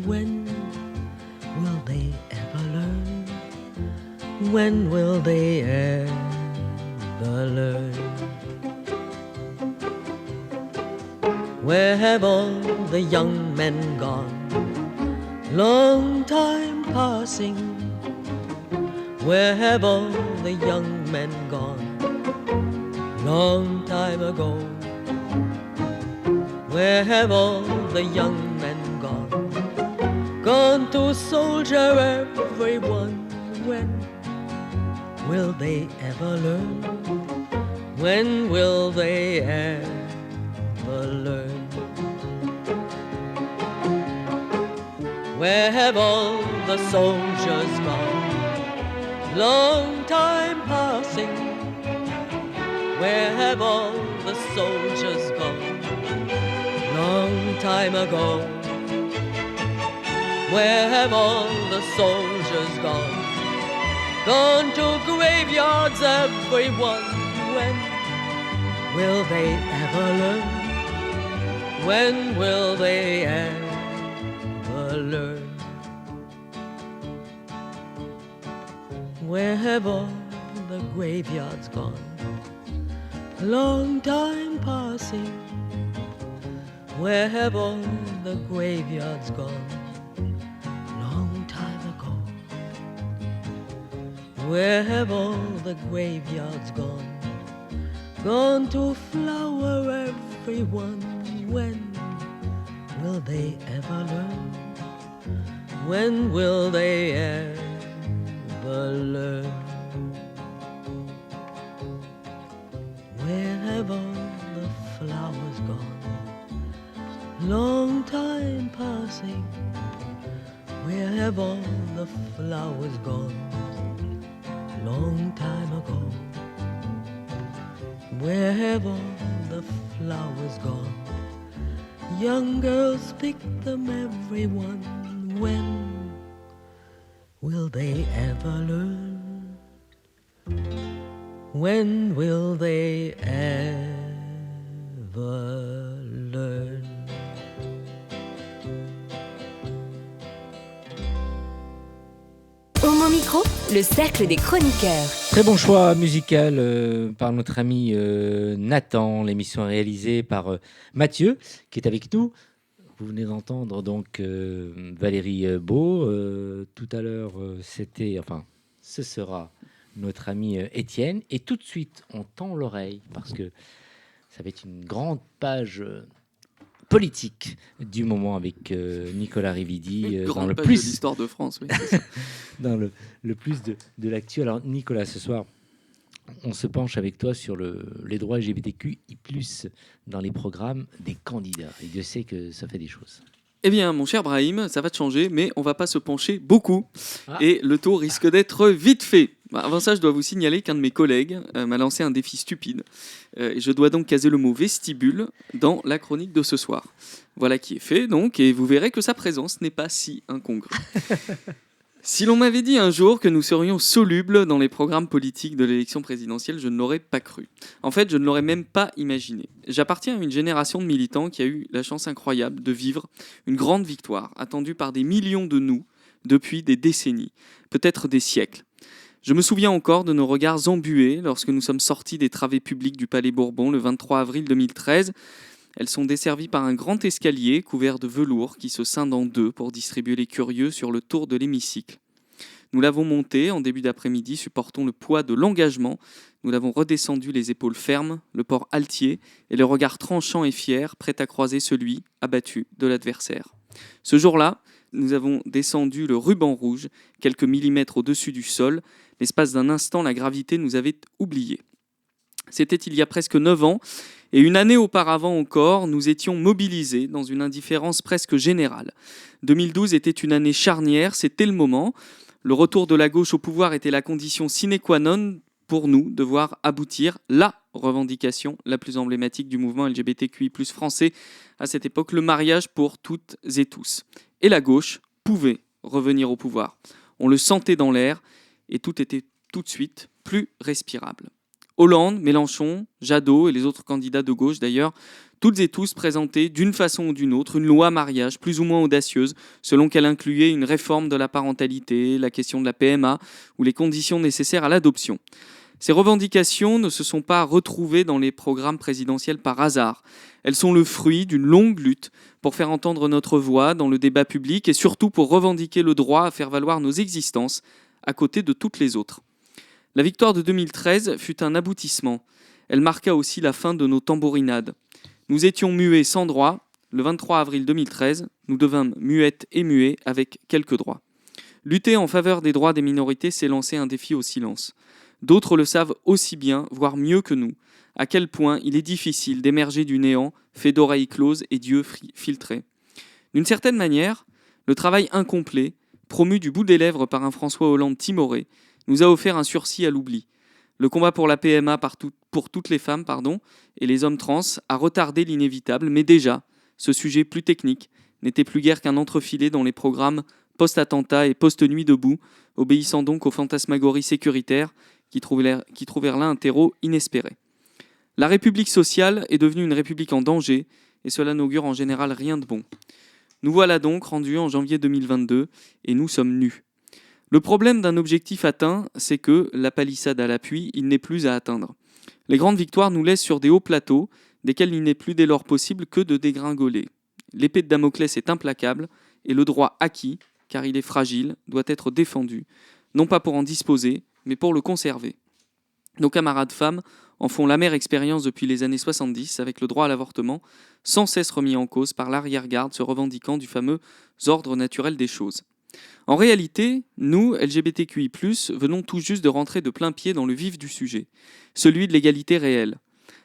When will they ever learn? When will they ever learn? Where have all the young men gone? Long time passing. Where have all the young men gone? Long time ago. Where have all the young men gone? Gone to soldier, everyone. When will they ever learn? When will they ever learn? Where have all the soldiers gone? Long time passing. Where have all the soldiers gone? Long time ago. Where have all the soldiers gone? Gone to graveyards, everyone. When will they ever learn? When will they ever learn? Where have all the graveyards gone? Long time passing. Where have all the graveyards gone? Long time ago. Where have all the graveyards gone? Gone to flower everyone. When will they ever learn? When will they ever learn? Where have all the flowers gone? Long time passing. Where have all the flowers gone? Long time ago. Where have all the flowers gone? Young girls pick them, everyone. When will they ever learn? When will they ever learn? Homo Micro, le cercle des chroniqueurs. Très bon choix musical par notre ami Nathan. L'émission est réalisée par Mathieu, qui est avec nous. Vous venez d'entendre donc Valérie Beau. Tout à l'heure, ce sera notre ami Étienne. Et tout de suite, on tend l'oreille parce que ça va être une grande page politique du moment avec Nicolas Rividi Grande dans le page plus de l'histoire de France. Oui. dans le plus de l'actu. Alors Nicolas, ce soir, on se penche avec toi sur les droits LGBTQI+, dans les programmes des candidats. Et Dieu sait que ça fait des choses. Eh bien, mon cher Brahim, ça va te changer, mais on va pas se pencher beaucoup. Ah. Et le tour risque d'être vite fait. Avant ça, je dois vous signaler qu'un de mes collègues m'a lancé un défi stupide. Et je dois donc caser le mot vestibule dans la chronique de ce soir. Voilà qui est fait, donc, et vous verrez que sa présence n'est pas si incongrue. Si l'on m'avait dit un jour que nous serions solubles dans les programmes politiques de l'élection présidentielle, je ne l'aurais pas cru. En fait, je ne l'aurais même pas imaginé. J'appartiens à une génération de militants qui a eu la chance incroyable de vivre une grande victoire, attendue par des millions de nous depuis des décennies, peut-être des siècles. Je me souviens encore de nos regards embués lorsque nous sommes sortis des travées publiques du Palais Bourbon le 23 avril 2013. Elles sont desservies par un grand escalier couvert de velours qui se scinde en deux pour distribuer les curieux sur le tour de l'hémicycle. Nous l'avons monté en début d'après-midi, supportons le poids de l'engagement. Nous l'avons redescendu les épaules fermes, le port altier et le regard tranchant et fier, prêt à croiser celui abattu de l'adversaire. Ce jour-là, nous avons descendu le ruban rouge, quelques millimètres au-dessus du sol. L'espace d'un instant, la gravité nous avait oubliés. C'était il y a presque 9 ans, et une année auparavant encore, nous étions mobilisés dans une indifférence presque générale. 2012 était une année charnière, c'était le moment. Le retour de la gauche au pouvoir était la condition sine qua non pour nous de voir aboutir la revendication la plus emblématique du mouvement LGBTQI+ français à cette époque, le mariage pour toutes et tous. Et la gauche pouvait revenir au pouvoir. On le sentait dans l'air, et tout était tout de suite plus respirable. Hollande, Mélenchon, Jadot et les autres candidats de gauche d'ailleurs, toutes et tous présentaient d'une façon ou d'une autre une loi mariage plus ou moins audacieuse selon qu'elle incluait une réforme de la parentalité, la question de la PMA ou les conditions nécessaires à l'adoption. Ces revendications ne se sont pas retrouvées dans les programmes présidentiels par hasard. Elles sont le fruit d'une longue lutte pour faire entendre notre voix dans le débat public et surtout pour revendiquer le droit à faire valoir nos existences à côté de toutes les autres. La victoire de 2013 fut un aboutissement. Elle marqua aussi la fin de nos tambourinades. Nous étions muets sans droit. Le 23 avril 2013, nous devînmes muettes et muets avec quelques droits. Lutter en faveur des droits des minorités, c'est lancer un défi au silence. D'autres le savent aussi bien, voire mieux que nous. à quel point il est difficile d'émerger du néant fait d'oreilles closes et d'yeux filtrés. D'une certaine manière, le travail incomplet, promu du bout des lèvres par un François Hollande timoré, nous a offert un sursis à l'oubli. Le combat pour la PMA pour toutes les femmes et les hommes trans a retardé l'inévitable, mais déjà, ce sujet plus technique n'était plus guère qu'un entrefilé dans les programmes post-attentat et post-nuit debout, obéissant donc aux fantasmagories sécuritaires qui trouvèrent là un terreau inespéré. La République sociale est devenue une République en danger, et cela n'augure en général rien de bon. Nous voilà donc rendus en janvier 2022, et nous sommes nus. Le problème d'un objectif atteint, c'est que, la palissade à l'appui, il n'est plus à atteindre. Les grandes victoires nous laissent sur des hauts plateaux, desquels il n'est plus dès lors possible que de dégringoler. L'épée de Damoclès est implacable, et le droit acquis, car il est fragile, doit être défendu, non pas pour en disposer, mais pour le conserver. Nos camarades femmes en font l'amère expérience depuis les années 70 avec le droit à l'avortement, sans cesse remis en cause par l'arrière-garde se revendiquant du fameux ordre naturel des choses. En réalité, nous, LGBTQI+, venons tout juste de rentrer de plein pied dans le vif du sujet, celui de l'égalité réelle.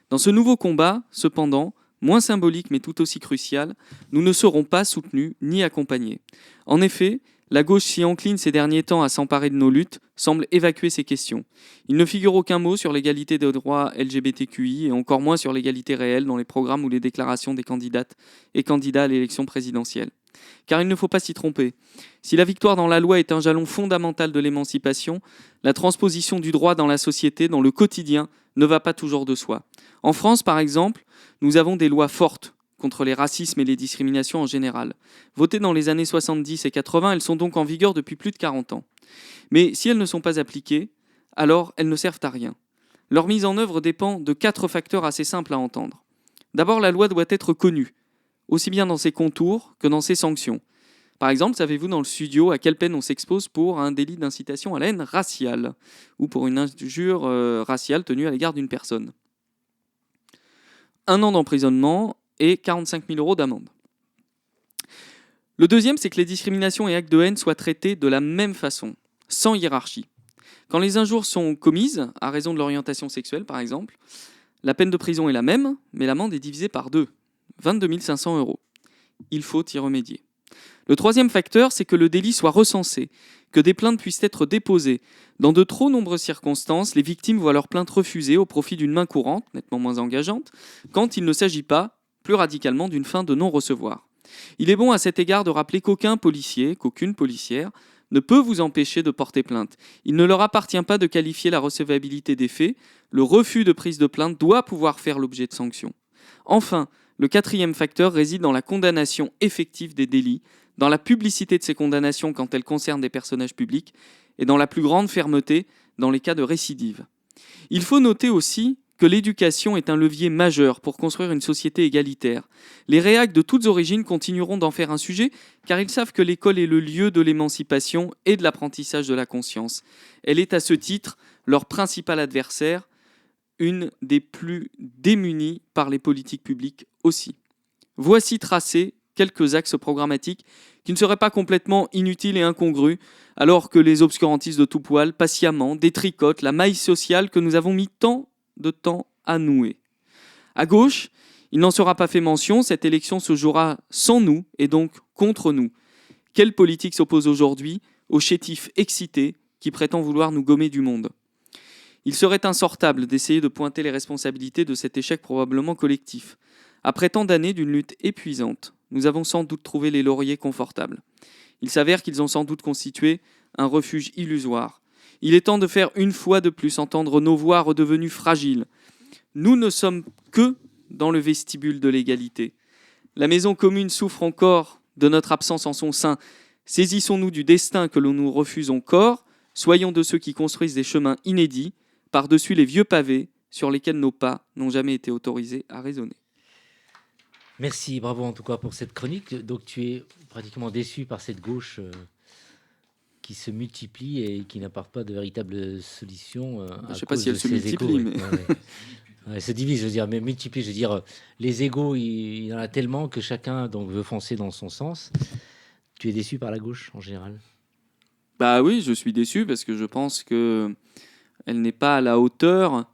Dans ce nouveau combat, cependant, moins symbolique mais tout aussi crucial, nous ne serons pas soutenus ni accompagnés. En effet, la gauche si encline ces derniers temps à s'emparer de nos luttes semble évacuer ces questions. Il ne figure aucun mot sur l'égalité des droits LGBTQI et encore moins sur l'égalité réelle dans les programmes ou les déclarations des candidates et candidats à l'élection présidentielle. Car il ne faut pas s'y tromper. Si la victoire dans la loi est un jalon fondamental de l'émancipation, la transposition du droit dans la société, dans le quotidien, ne va pas toujours de soi. En France, par exemple, nous avons des lois fortes contre les racismes et les discriminations en général. Votées dans les années 70 et 80, elles sont donc en vigueur depuis plus de 40 ans. Mais si elles ne sont pas appliquées, alors elles ne servent à rien. Leur mise en œuvre dépend de 4 facteurs assez simples à entendre. D'abord, la loi doit être connue, aussi bien dans ses contours que dans ses sanctions. Par exemple, savez-vous dans le studio à quelle peine on s'expose pour un délit d'incitation à la haine raciale ou pour une injure raciale tenue à l'égard d'une personne ? 1 an d'emprisonnement et 45 000 € d'amende. Le deuxième, c'est que les discriminations et actes de haine soient traités de la même façon, sans hiérarchie. Quand les injures sont commises, à raison de l'orientation sexuelle par exemple, la peine de prison est la même, mais l'amende est divisée par 2, 22 500 €. Il faut y remédier. Le troisième facteur, c'est que le délit soit recensé, que des plaintes puissent être déposées. Dans de trop nombreuses circonstances, les victimes voient leurs plaintes refusées au profit d'une main courante, nettement moins engageante, quand il ne s'agit pas, plus radicalement, d'une fin de non-recevoir. Il est bon à cet égard de rappeler qu'aucun policier, qu'aucune policière, ne peut vous empêcher de porter plainte. Il ne leur appartient pas de qualifier la recevabilité des faits. Le refus de prise de plainte doit pouvoir faire l'objet de sanctions. Enfin, le quatrième facteur réside dans la condamnation effective des délits, dans la publicité de ces condamnations quand elles concernent des personnages publics, et dans la plus grande fermeté dans les cas de récidive. Il faut noter aussi que l'éducation est un levier majeur pour construire une société égalitaire. Les réacs de toutes origines continueront d'en faire un sujet, car ils savent que l'école est le lieu de l'émancipation et de l'apprentissage de la conscience. Elle est à ce titre leur principal adversaire, une des plus démunies par les politiques publiques aussi. Voici tracés quelques axes programmatiques qui ne seraient pas complètement inutiles et incongrus, alors que les obscurantistes de tout poil, patiemment, détricotent la maille sociale que nous avons mis tant de temps à nouer. À gauche, il n'en sera pas fait mention, cette élection se jouera sans nous et donc contre nous. Quelle politique s'oppose aujourd'hui au chétif excité qui prétend vouloir nous gommer du monde ? Il serait insortable d'essayer de pointer les responsabilités de cet échec probablement collectif. Après tant d'années d'une lutte épuisante, nous avons sans doute trouvé les lauriers confortables. Il s'avère qu'ils ont sans doute constitué un refuge illusoire. Il est temps de faire une fois de plus entendre nos voix redevenues fragiles. Nous ne sommes que dans le vestibule de l'égalité. La maison commune souffre encore de notre absence en son sein. Saisissons-nous du destin que l'on nous refuse encore. Soyons de ceux qui construisent des chemins inédits par-dessus les vieux pavés sur lesquels nos pas n'ont jamais été autorisés à résonner. Merci, bravo en tout cas pour cette chronique. Donc tu es pratiquement déçu par cette gauche qui se multiplie et qui n'apporte pas de véritable solution. Je ne sais pas si elle se multiplie, mais... Elle se divise, je veux dire, mais multiplie, je veux dire, les égos, il y en a tellement que chacun donc, veut foncer dans son sens. Tu es déçu par la gauche en général ? Bah oui, je suis déçu parce que je pense qu'elle n'est pas à la hauteur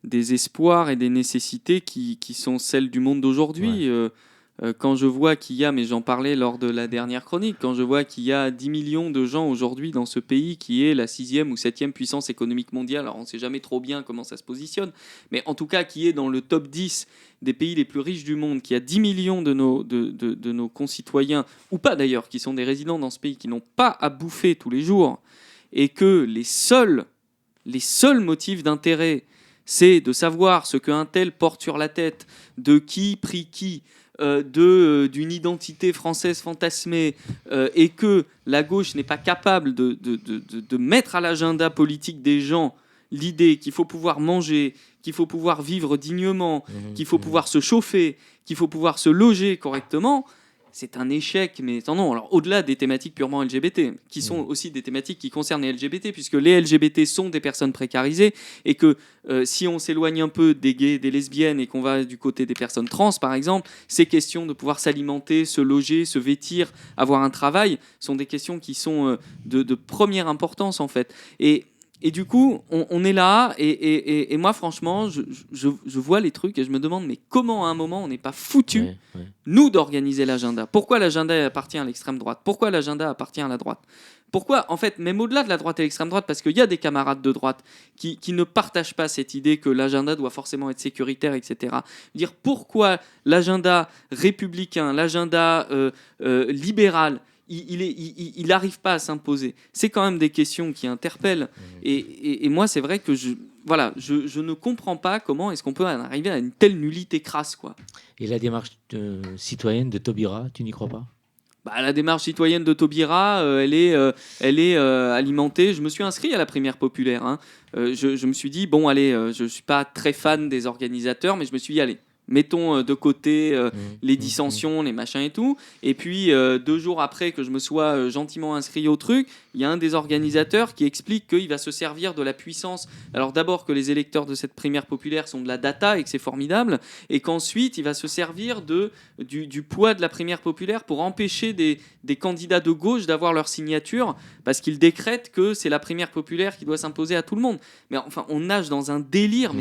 des espoirs et des nécessités qui sont celles du monde d'aujourd'hui. Quand je vois qu'il y a, mais j'en parlais lors de la dernière chronique, quand je vois qu'il y a 10 millions de gens aujourd'hui dans ce pays qui est la 6e ou 7e puissance économique mondiale, alors on ne sait jamais trop bien comment ça se positionne, mais en tout cas qui est dans le top 10 des pays les plus riches du monde, qui a 10 millions de nos concitoyens, ou pas d'ailleurs, qui sont des résidents dans ce pays, qui n'ont pas à bouffer tous les jours, et que les seuls motifs d'intérêt, c'est de savoir ce qu'un tel porte sur la tête, de qui prie qui, d'une identité française fantasmée, et que la gauche n'est pas capable de mettre à l'agenda politique des gens l'idée qu'il faut pouvoir manger, qu'il faut pouvoir vivre dignement, qu'il faut pouvoir se chauffer, qu'il faut pouvoir se loger correctement, c'est un échec. Mais non, alors au-delà des thématiques purement LGBT, qui sont aussi des thématiques qui concernent les LGBT, puisque les LGBT sont des personnes précarisées, et que si on s'éloigne un peu des gays, des lesbiennes, et qu'on va du côté des personnes trans, par exemple, ces questions de pouvoir s'alimenter, se loger, se vêtir, avoir un travail, sont des questions qui sont de première importance, en fait. Et du coup, on est là, et moi, franchement, je vois les trucs et je me demande, mais comment à un moment on n'est pas foutu, nous, d'organiser l'agenda ? Pourquoi l'agenda appartient à l'extrême droite ? Pourquoi l'agenda appartient à la droite ? Pourquoi, en fait, même au-delà de la droite et l'extrême droite, parce qu'il y a des camarades de droite qui ne partagent pas cette idée que l'agenda doit forcément être sécuritaire, etc. Dire pourquoi l'agenda républicain, l'agenda libéral, il n'arrive pas à s'imposer. C'est quand même des questions qui interpellent. Et moi, c'est vrai que je ne comprends pas comment est-ce qu'on peut en arriver à une telle nullité crasse, quoi. Et la démarche citoyenne de Taubira, tu n'y crois pas ? La démarche citoyenne de Taubira, elle est alimentée. Je me suis inscrit à la primaire populaire. Hein. Je me suis dit, bon, allez, je ne suis pas très fan des organisateurs, mais je me suis dit, allez, mettons de côté les dissensions, les machins et tout. Et puis, 2 jours après que je me sois gentiment inscrit au truc, il y a un des organisateurs qui explique qu'il va se servir de la puissance. Alors d'abord que les électeurs de cette primaire populaire sont de la data et que c'est formidable, et qu'ensuite il va se servir du poids de la primaire populaire pour empêcher des candidats de gauche d'avoir leur signature, parce qu'il décrète que c'est la primaire populaire qui doit s'imposer à tout le monde. Mais enfin, on nage dans un délire,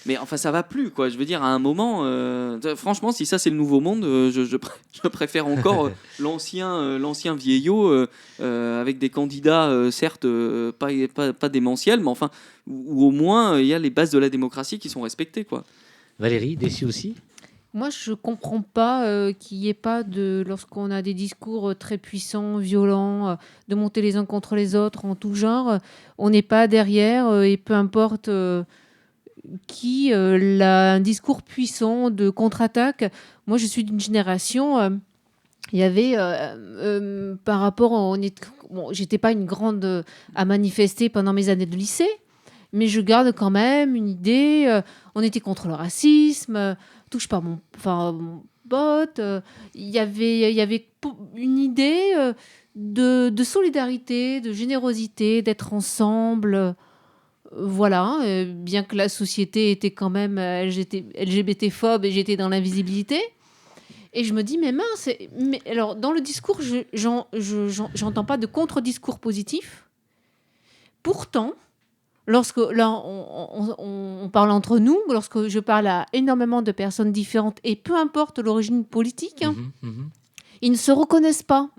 mais enfin, ça va plus, quoi. Je veux dire, à un moment, franchement, si ça c'est le nouveau monde, je préfère encore l'ancien vieillot avec des candidats, certes, pas démentiels, mais enfin, où au moins il y a les bases de la démocratie qui sont respectées, quoi. Valérie, déçue aussi ? Moi, je comprends pas qu'il n'y ait pas lorsqu'on a des discours très puissants, violents, de monter les uns contre les autres en tout genre, on n'est pas derrière, et peu importe qui a un discours puissant de contre-attaque. Moi, je suis d'une génération. Il y avait par rapport, j'étais pas une grande à manifester pendant mes années de lycée, mais je garde quand même une idée. On était contre le racisme. Touche pas mon pote. Il y avait une idée de solidarité, de générosité, d'être ensemble. Voilà, bien que la société était quand même LGBT-phobe et j'étais dans l'invisibilité. Et je me dis, mais mince, alors dans le discours, j'entends pas de contre-discours positif. Pourtant, lorsque là, on parle entre nous, lorsque je parle à énormément de personnes différentes, et peu importe l'origine politique, ils ne se reconnaissent pas.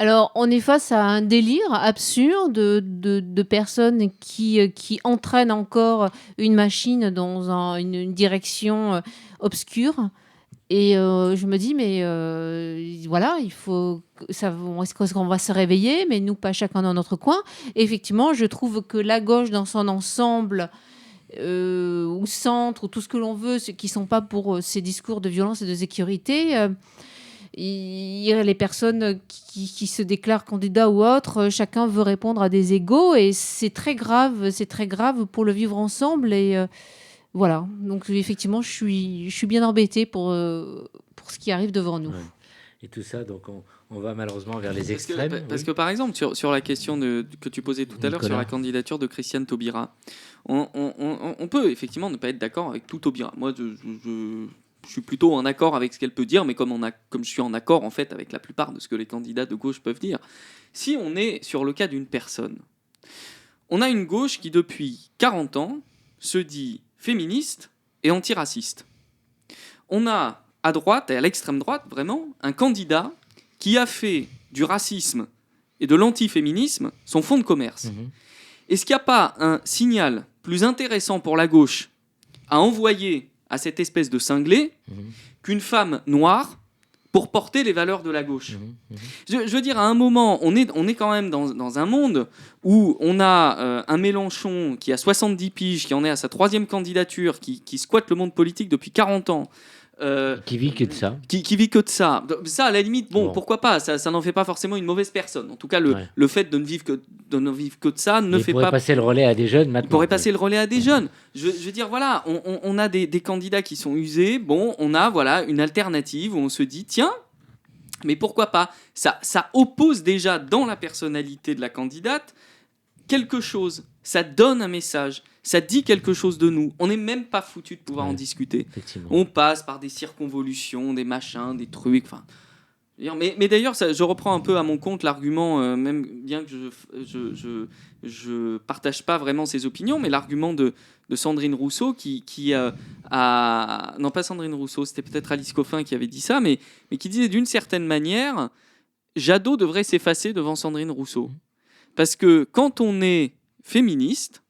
Alors, on est face à un délire absurde de personnes qui entraînent encore une machine dans une direction obscure. Et je me dis, mais voilà, il faut... Est-ce qu'on va se réveiller ? Mais nous, pas chacun dans notre coin. Et effectivement, je trouve que la gauche, dans son ensemble, ou centre, ou tout ce que l'on veut, ceux qui ne sont pas pour ces discours de violence et de sécurité... Il y a les personnes qui se déclarent candidats ou autres, chacun veut répondre à des égos et c'est très grave pour le vivre ensemble. Et voilà, donc effectivement, je suis bien embêtée pour ce qui arrive devant nous. Ouais. Et tout ça, donc on va malheureusement vers les extrêmes. Parce que par exemple, sur la question que tu posais tout à l'heure sur la candidature de Christiane Taubira, on peut effectivement ne pas être d'accord avec tout Taubira. Moi, je suis plutôt en accord avec ce qu'elle peut dire, mais comme je suis en accord en fait avec la plupart de ce que les candidats de gauche peuvent dire. Si on est sur le cas d'une personne, on a une gauche qui, depuis 40 ans, se dit féministe et antiraciste. On a à droite, et à l'extrême droite, vraiment, un candidat qui a fait du racisme et de l'antiféminisme son fonds de commerce. Est-ce qu'il n'y a pas un signal plus intéressant pour la gauche à envoyer à cette espèce de cinglé qu'une femme noire pour porter les valeurs de la gauche? Je veux dire, à un moment, on est quand même dans un monde où on a un Mélenchon qui a 70 piges, qui en est à sa 3e candidature, qui squatte le monde politique depuis 40 ans. Qui vit que de ça. Qui vit que de ça. Ça, à la limite, bon. Pourquoi pas, ça n'en fait pas forcément une mauvaise personne. En tout cas, le fait de ne vivre que de ça ne fait pas... Il pourrait passer le relais à des jeunes maintenant. Il pourrait passer le relais à des jeunes. Je veux dire, voilà, on a des candidats qui sont usés. Bon, on a voilà, une alternative où on se dit, tiens, mais pourquoi pas, ça oppose déjà dans la personnalité de la candidate quelque chose. Ça donne un message. Ça dit quelque chose de nous. On n'est même pas foutu de pouvoir en discuter. On passe par des circonvolutions, des machins, des trucs. Enfin, mais d'ailleurs, je reprends un peu à mon compte l'argument, même bien que je partage pas vraiment ses opinions, mais l'argument de Sandrine Rousseau qui a... Non, pas Sandrine Rousseau, c'était peut-être Alice Coffin qui avait dit ça, mais qui disait d'une certaine manière, Jadot devrait s'effacer devant Sandrine Rousseau. Parce que quand on est féministe,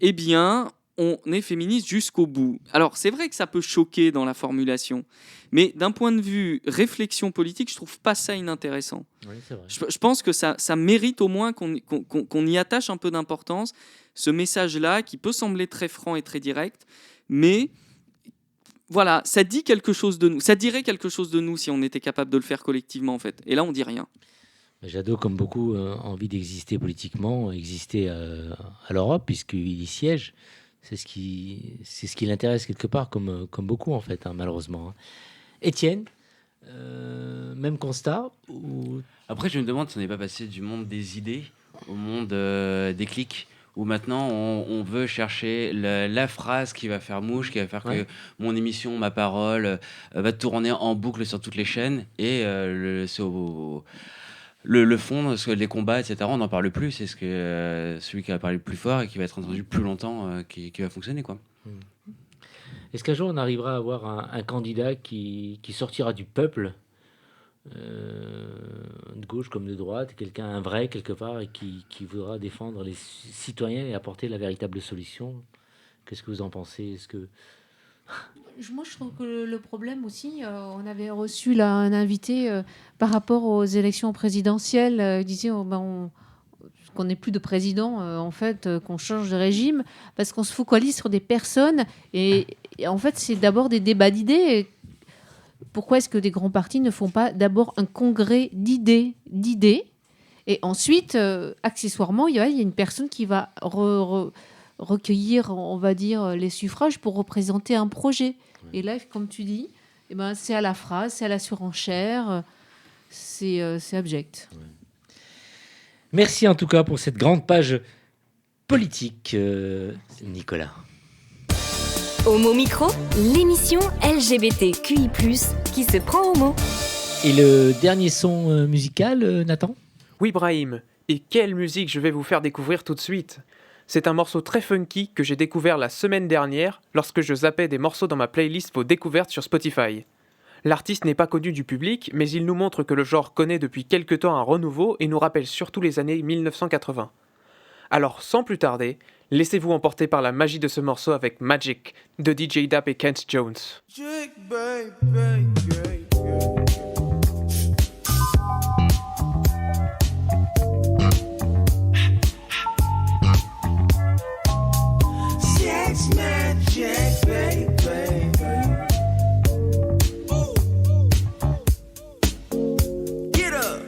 eh bien, on est féministe jusqu'au bout. Alors, c'est vrai que ça peut choquer dans la formulation, mais d'un point de vue réflexion politique, je trouve pas ça inintéressant. Oui, c'est vrai. Je pense que ça mérite au moins qu'on y attache un peu d'importance, ce message-là, qui peut sembler très franc et très direct, mais voilà, ça dit quelque chose de nous. Ça dirait quelque chose de nous si on était capable de le faire collectivement, en fait. Et là, on dit rien. Jadot, comme beaucoup, a envie d'exister politiquement, exister à l'Europe, puisqu'il y siège. C'est ce qui l'intéresse quelque part, comme beaucoup, en fait, hein, malheureusement. Étienne, même constat ou... Après, je me demande si on n'est pas passé du monde des idées au monde des clics, où maintenant on veut chercher la phrase qui va faire mouche, qui va faire que mon émission, ma parole, va tourner en boucle sur toutes les chaînes, et le fond, les combats, etc., on n'en parle plus. C'est celui qui va parler le plus fort et qui va être entendu plus longtemps qui va fonctionner, quoi. Est-ce qu'un jour on arrivera à avoir un candidat qui sortira du peuple, de gauche comme de droite, un vrai quelque part, et qui voudra défendre les citoyens et apporter la véritable solution? Qu'est-ce que vous en pensez? Est-ce que... Moi, je trouve que le problème aussi, on avait reçu là un invité par rapport aux élections présidentielles, disait qu'on n'ait plus de président, en fait, qu'on change de régime, parce qu'on se focalise sur des personnes, et en fait, c'est d'abord des débats d'idées. Pourquoi est-ce que des grands partis ne font pas d'abord un congrès d'idées, et ensuite, accessoirement, il y a une personne qui va recueillir, on va dire, les suffrages pour représenter un projet. Et là, comme tu dis, c'est à la phrase, c'est à la surenchère, c'est abject. Merci en tout cas pour cette grande page politique, Nicolas. Homo Micro, l'émission LGBTQI+, qui se prend au mot. Et le dernier son musical, Nathan? Oui, Brahim. Et quelle musique je vais vous faire découvrir tout de suite! C'est un morceau très funky que j'ai découvert la semaine dernière lorsque je zappais des morceaux dans ma playlist vos découvertes sur Spotify. L'artiste n'est pas connu du public, mais il nous montre que le genre connaît depuis quelque temps un renouveau et nous rappelle surtout les années 1980. Alors, sans plus tarder, laissez-vous emporter par la magie de ce morceau avec Magic de DJ Dap et Kent Jones. Magic, baby. Get up.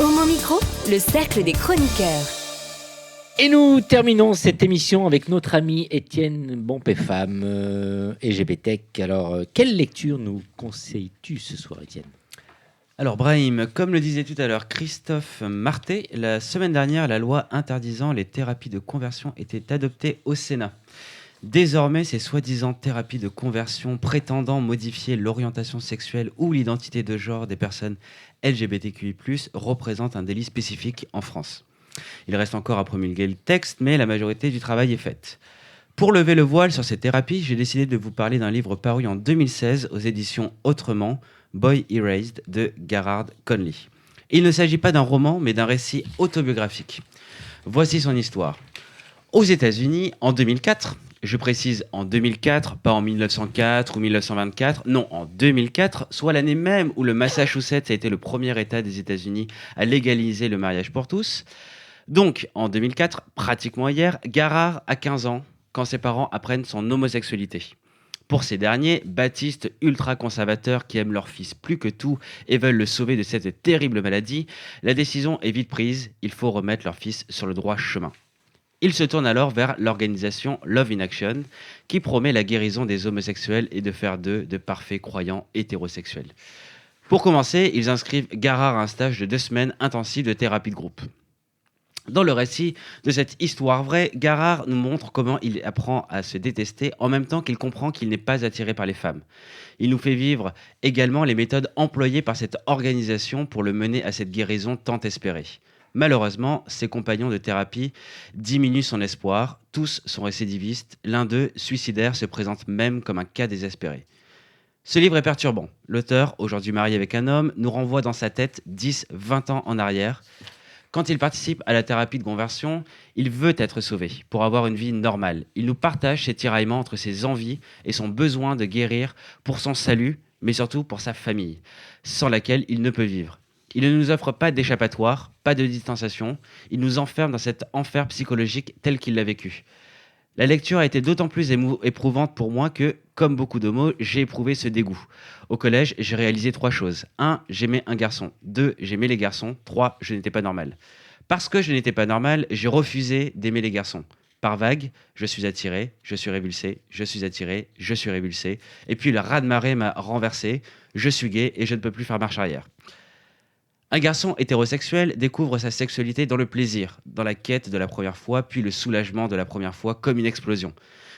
Homo Micro, le cercle des chroniqueurs. Et nous terminons cette émission avec notre ami Étienne Bompé-Femme, EGBTech. Alors, quelle lecture nous conseilles-tu ce soir, Étienne ? Alors Brahim, comme le disait tout à l'heure Christophe Marté, la semaine dernière, la loi interdisant les thérapies de conversion était adoptée au Sénat. Désormais, ces soi-disant thérapies de conversion prétendant modifier l'orientation sexuelle ou l'identité de genre des personnes LGBTQI+, représentent un délit spécifique en France. Il reste encore à promulguer le texte, mais la majorité du travail est faite. Pour lever le voile sur ces thérapies, j'ai décidé de vous parler d'un livre paru en 2016 aux éditions Autrement, Boy Erased de Gerhard Conley. Il ne s'agit pas d'un roman, mais d'un récit autobiographique. Voici son histoire. Aux États-Unis, en 2004, je précise en 2004, pas en 1904 ou 1924, non, en 2004, soit l'année même où le Massachusetts a été le premier État des États-Unis à légaliser le mariage pour tous. Donc, en 2004, pratiquement hier, Gerhard a 15 ans quand ses parents apprennent son homosexualité. Pour ces derniers, baptistes ultra-conservateurs qui aiment leur fils plus que tout et veulent le sauver de cette terrible maladie, la décision est vite prise, il faut remettre leur fils sur le droit chemin. Ils se tournent alors vers l'organisation Love in Action, qui promet la guérison des homosexuels et de faire d'eux de parfaits croyants hétérosexuels. Pour commencer, ils inscrivent Gerhard à un stage de 2 semaines intensif de thérapie de groupe. Dans le récit de cette histoire vraie, Gerhard nous montre comment il apprend à se détester en même temps qu'il comprend qu'il n'est pas attiré par les femmes. Il nous fait vivre également les méthodes employées par cette organisation pour le mener à cette guérison tant espérée. Malheureusement, ses compagnons de thérapie diminuent son espoir. Tous sont récidivistes. L'un d'eux, suicidaire, se présente même comme un cas désespéré. Ce livre est perturbant. L'auteur, aujourd'hui marié avec un homme, nous renvoie dans sa tête 10-20 ans en arrière. Quand il participe à la thérapie de conversion, il veut être sauvé pour avoir une vie normale. Il nous partage ses tiraillements entre ses envies et son besoin de guérir pour son salut, mais surtout pour sa famille, sans laquelle il ne peut vivre. Il ne nous offre pas d'échappatoire, pas de distanciation. Il nous enferme dans cet enfer psychologique tel qu'il l'a vécu. La lecture a été d'autant plus éprouvante pour moi que, comme beaucoup d'homos, j'ai éprouvé ce dégoût. Au collège, j'ai réalisé 3 choses. 1, j'aimais un garçon. 2, j'aimais les garçons. 3, je n'étais pas normal. Parce que je n'étais pas normal, j'ai refusé d'aimer les garçons. Par vague, je suis attiré, je suis révulsé, je suis attiré, je suis révulsé. Et puis le raz-de-marée m'a renversé, je suis gay et je ne peux plus faire marche arrière. Un garçon hétérosexuel découvre sa sexualité dans le plaisir, dans la quête de la première fois, puis le soulagement de la première fois comme une explosion.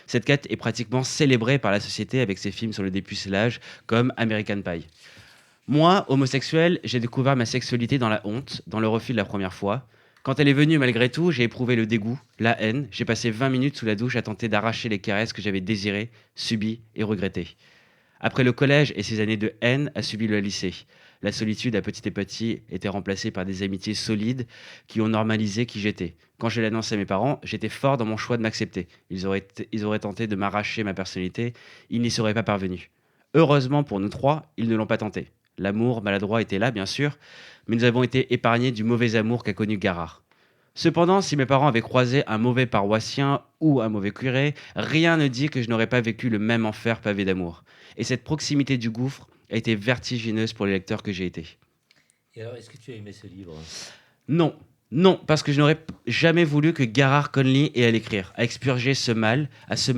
Cette quête est pratiquement célébrée par la société avec ses films sur le dépucelage comme American Pie. Moi, homosexuel, j'ai découvert ma sexualité dans la honte, dans le refus de la première fois. Quand elle est venue malgré tout, j'ai éprouvé le dégoût, la haine. J'ai passé 20 minutes sous la douche à tenter d'arracher les caresses que j'avais désirées, subies et regrettées. Après le collège et ses années de haine, a suivi le lycée. La solitude à petit et petit était remplacée par des amitiés solides qui ont normalisé qui j'étais. Quand je l'ai annoncé à mes parents, j'étais fort dans mon choix de m'accepter. Ils auraient tenté de m'arracher ma personnalité, ils n'y seraient pas parvenus. Heureusement pour nous 3, ils ne l'ont pas tenté. L'amour maladroit était là, bien sûr, mais nous avons été épargnés du mauvais amour qu'a connu Gerhard. Cependant, si mes parents avaient croisé un mauvais paroissien ou un mauvais curé, rien ne dit que je n'aurais pas vécu le même enfer pavé d'amour. Et cette proximité du gouffre a été vertigineuse pour les lecteurs que j'ai été. Et alors, est-ce que tu as aimé ce livre ? Non, parce que je n'aurais jamais voulu que Gerhard Conley ait à l'écrire, à expurger ce mal, à se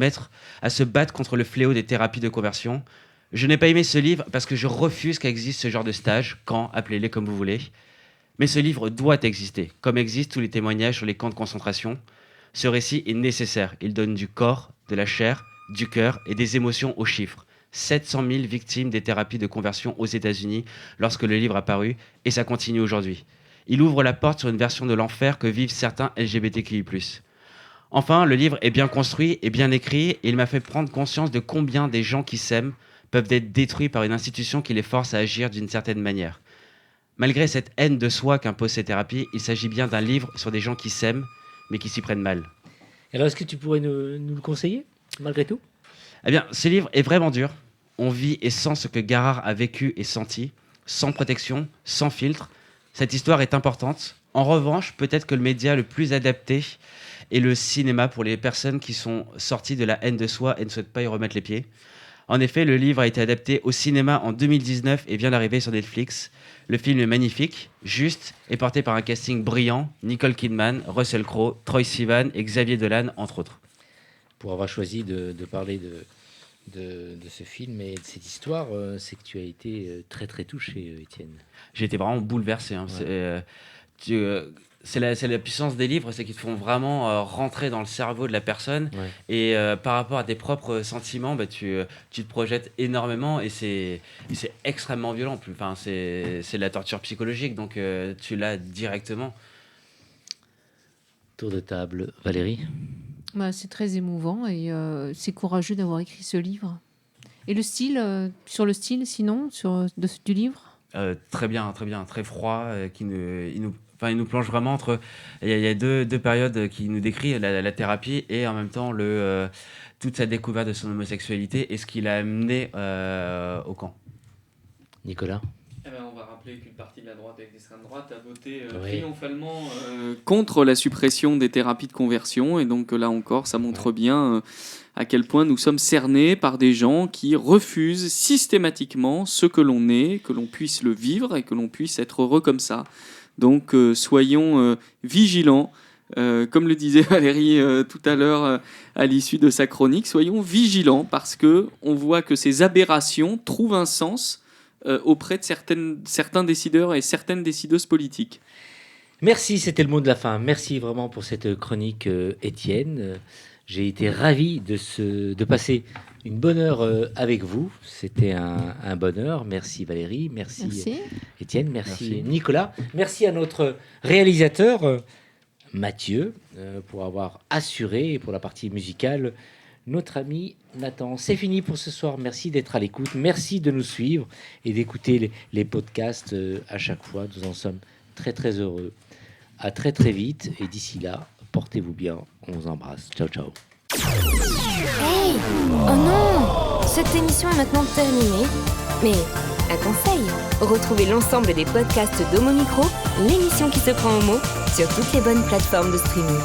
battre contre le fléau des thérapies de conversion. Je n'ai pas aimé ce livre parce que je refuse qu'existe ce genre de stage, camp, appelez-les comme vous voulez. Mais ce livre doit exister, comme existent tous les témoignages sur les camps de concentration. Ce récit est nécessaire. Il donne du corps, de la chair, du cœur et des émotions aux chiffres. 700 000 victimes des thérapies de conversion aux États-Unis lorsque le livre a paru, et ça continue aujourd'hui. Il ouvre la porte sur une version de l'enfer que vivent certains LGBTQI+. Enfin, le livre est bien construit et bien écrit, et il m'a fait prendre conscience de combien des gens qui s'aiment peuvent être détruits par une institution qui les force à agir d'une certaine manière. Malgré cette haine de soi qu'imposent ces thérapies, il s'agit bien d'un livre sur des gens qui s'aiment, mais qui s'y prennent mal. Alors, est-ce que tu pourrais nous le conseiller, malgré tout ? Eh bien, ce livre est vraiment dur. On vit et sent ce que Gerhard a vécu et senti, sans protection, sans filtre. Cette histoire est importante. En revanche, peut-être que le média le plus adapté est le cinéma pour les personnes qui sont sorties de la haine de soi et ne souhaitent pas y remettre les pieds. En effet, le livre a été adapté au cinéma en 2019 et vient d'arriver sur Netflix. Le film est magnifique, juste et porté par un casting brillant, Nicole Kidman, Russell Crowe, Troye Sivan et Xavier Dolan, entre autres. Pour avoir choisi de parler de ce film et de cette histoire, c'est que tu as été très très touché, Étienne. J'ai été vraiment bouleversé. Hein. Ouais. C'est la puissance des livres, c'est qu'ils te font vraiment rentrer dans le cerveau de la personne. Ouais. Et par rapport à tes propres sentiments, tu te projettes énormément et c'est extrêmement violent. Enfin, c'est de la torture psychologique, donc tu l'as directement. Tour de table, Valérie. C'est très émouvant et c'est courageux d'avoir écrit ce livre. Et le style, sur le style, sinon, du livre Très bien, très froid, il nous plonge vraiment entre... Il y a deux périodes qui nous décrit, la thérapie et en même temps toute sa découverte de son homosexualité et ce qui l'a amené au camp. Nicolas. On va rappeler qu'une partie de la droite avec l'extrême droite a voté Oui. triomphalement contre la suppression des thérapies de conversion. Et donc là encore, ça montre bien à quel point nous sommes cernés par des gens qui refusent systématiquement ce que l'on est, que l'on puisse le vivre et que l'on puisse être heureux comme ça. Donc soyons vigilants. Comme le disait Valérie tout à l'heure à l'issue de sa chronique, soyons vigilants parce qu'on voit que ces aberrations trouvent un sens auprès de certains décideurs et certaines décideuses politiques. Merci, c'était le mot de la fin. Merci vraiment pour cette chronique, Étienne. J'ai été ravi de passer une bonne heure avec vous. C'était un bonheur. Merci Valérie, merci Étienne, merci Nicolas. Merci à notre réalisateur Mathieu pour avoir assuré pour la partie musicale notre ami Nathan. C'est fini pour ce soir. Merci d'être à l'écoute. Merci de nous suivre et d'écouter les podcasts à chaque fois. Nous en sommes très très heureux. À très très vite. Et d'ici là, portez-vous bien. On vous embrasse. Ciao, ciao. Hey! Oh non! Cette émission est maintenant terminée. Mais un conseil, retrouvez l'ensemble des podcasts d'Homo Micro, l'émission qui se prend au mot, sur toutes les bonnes plateformes de streaming.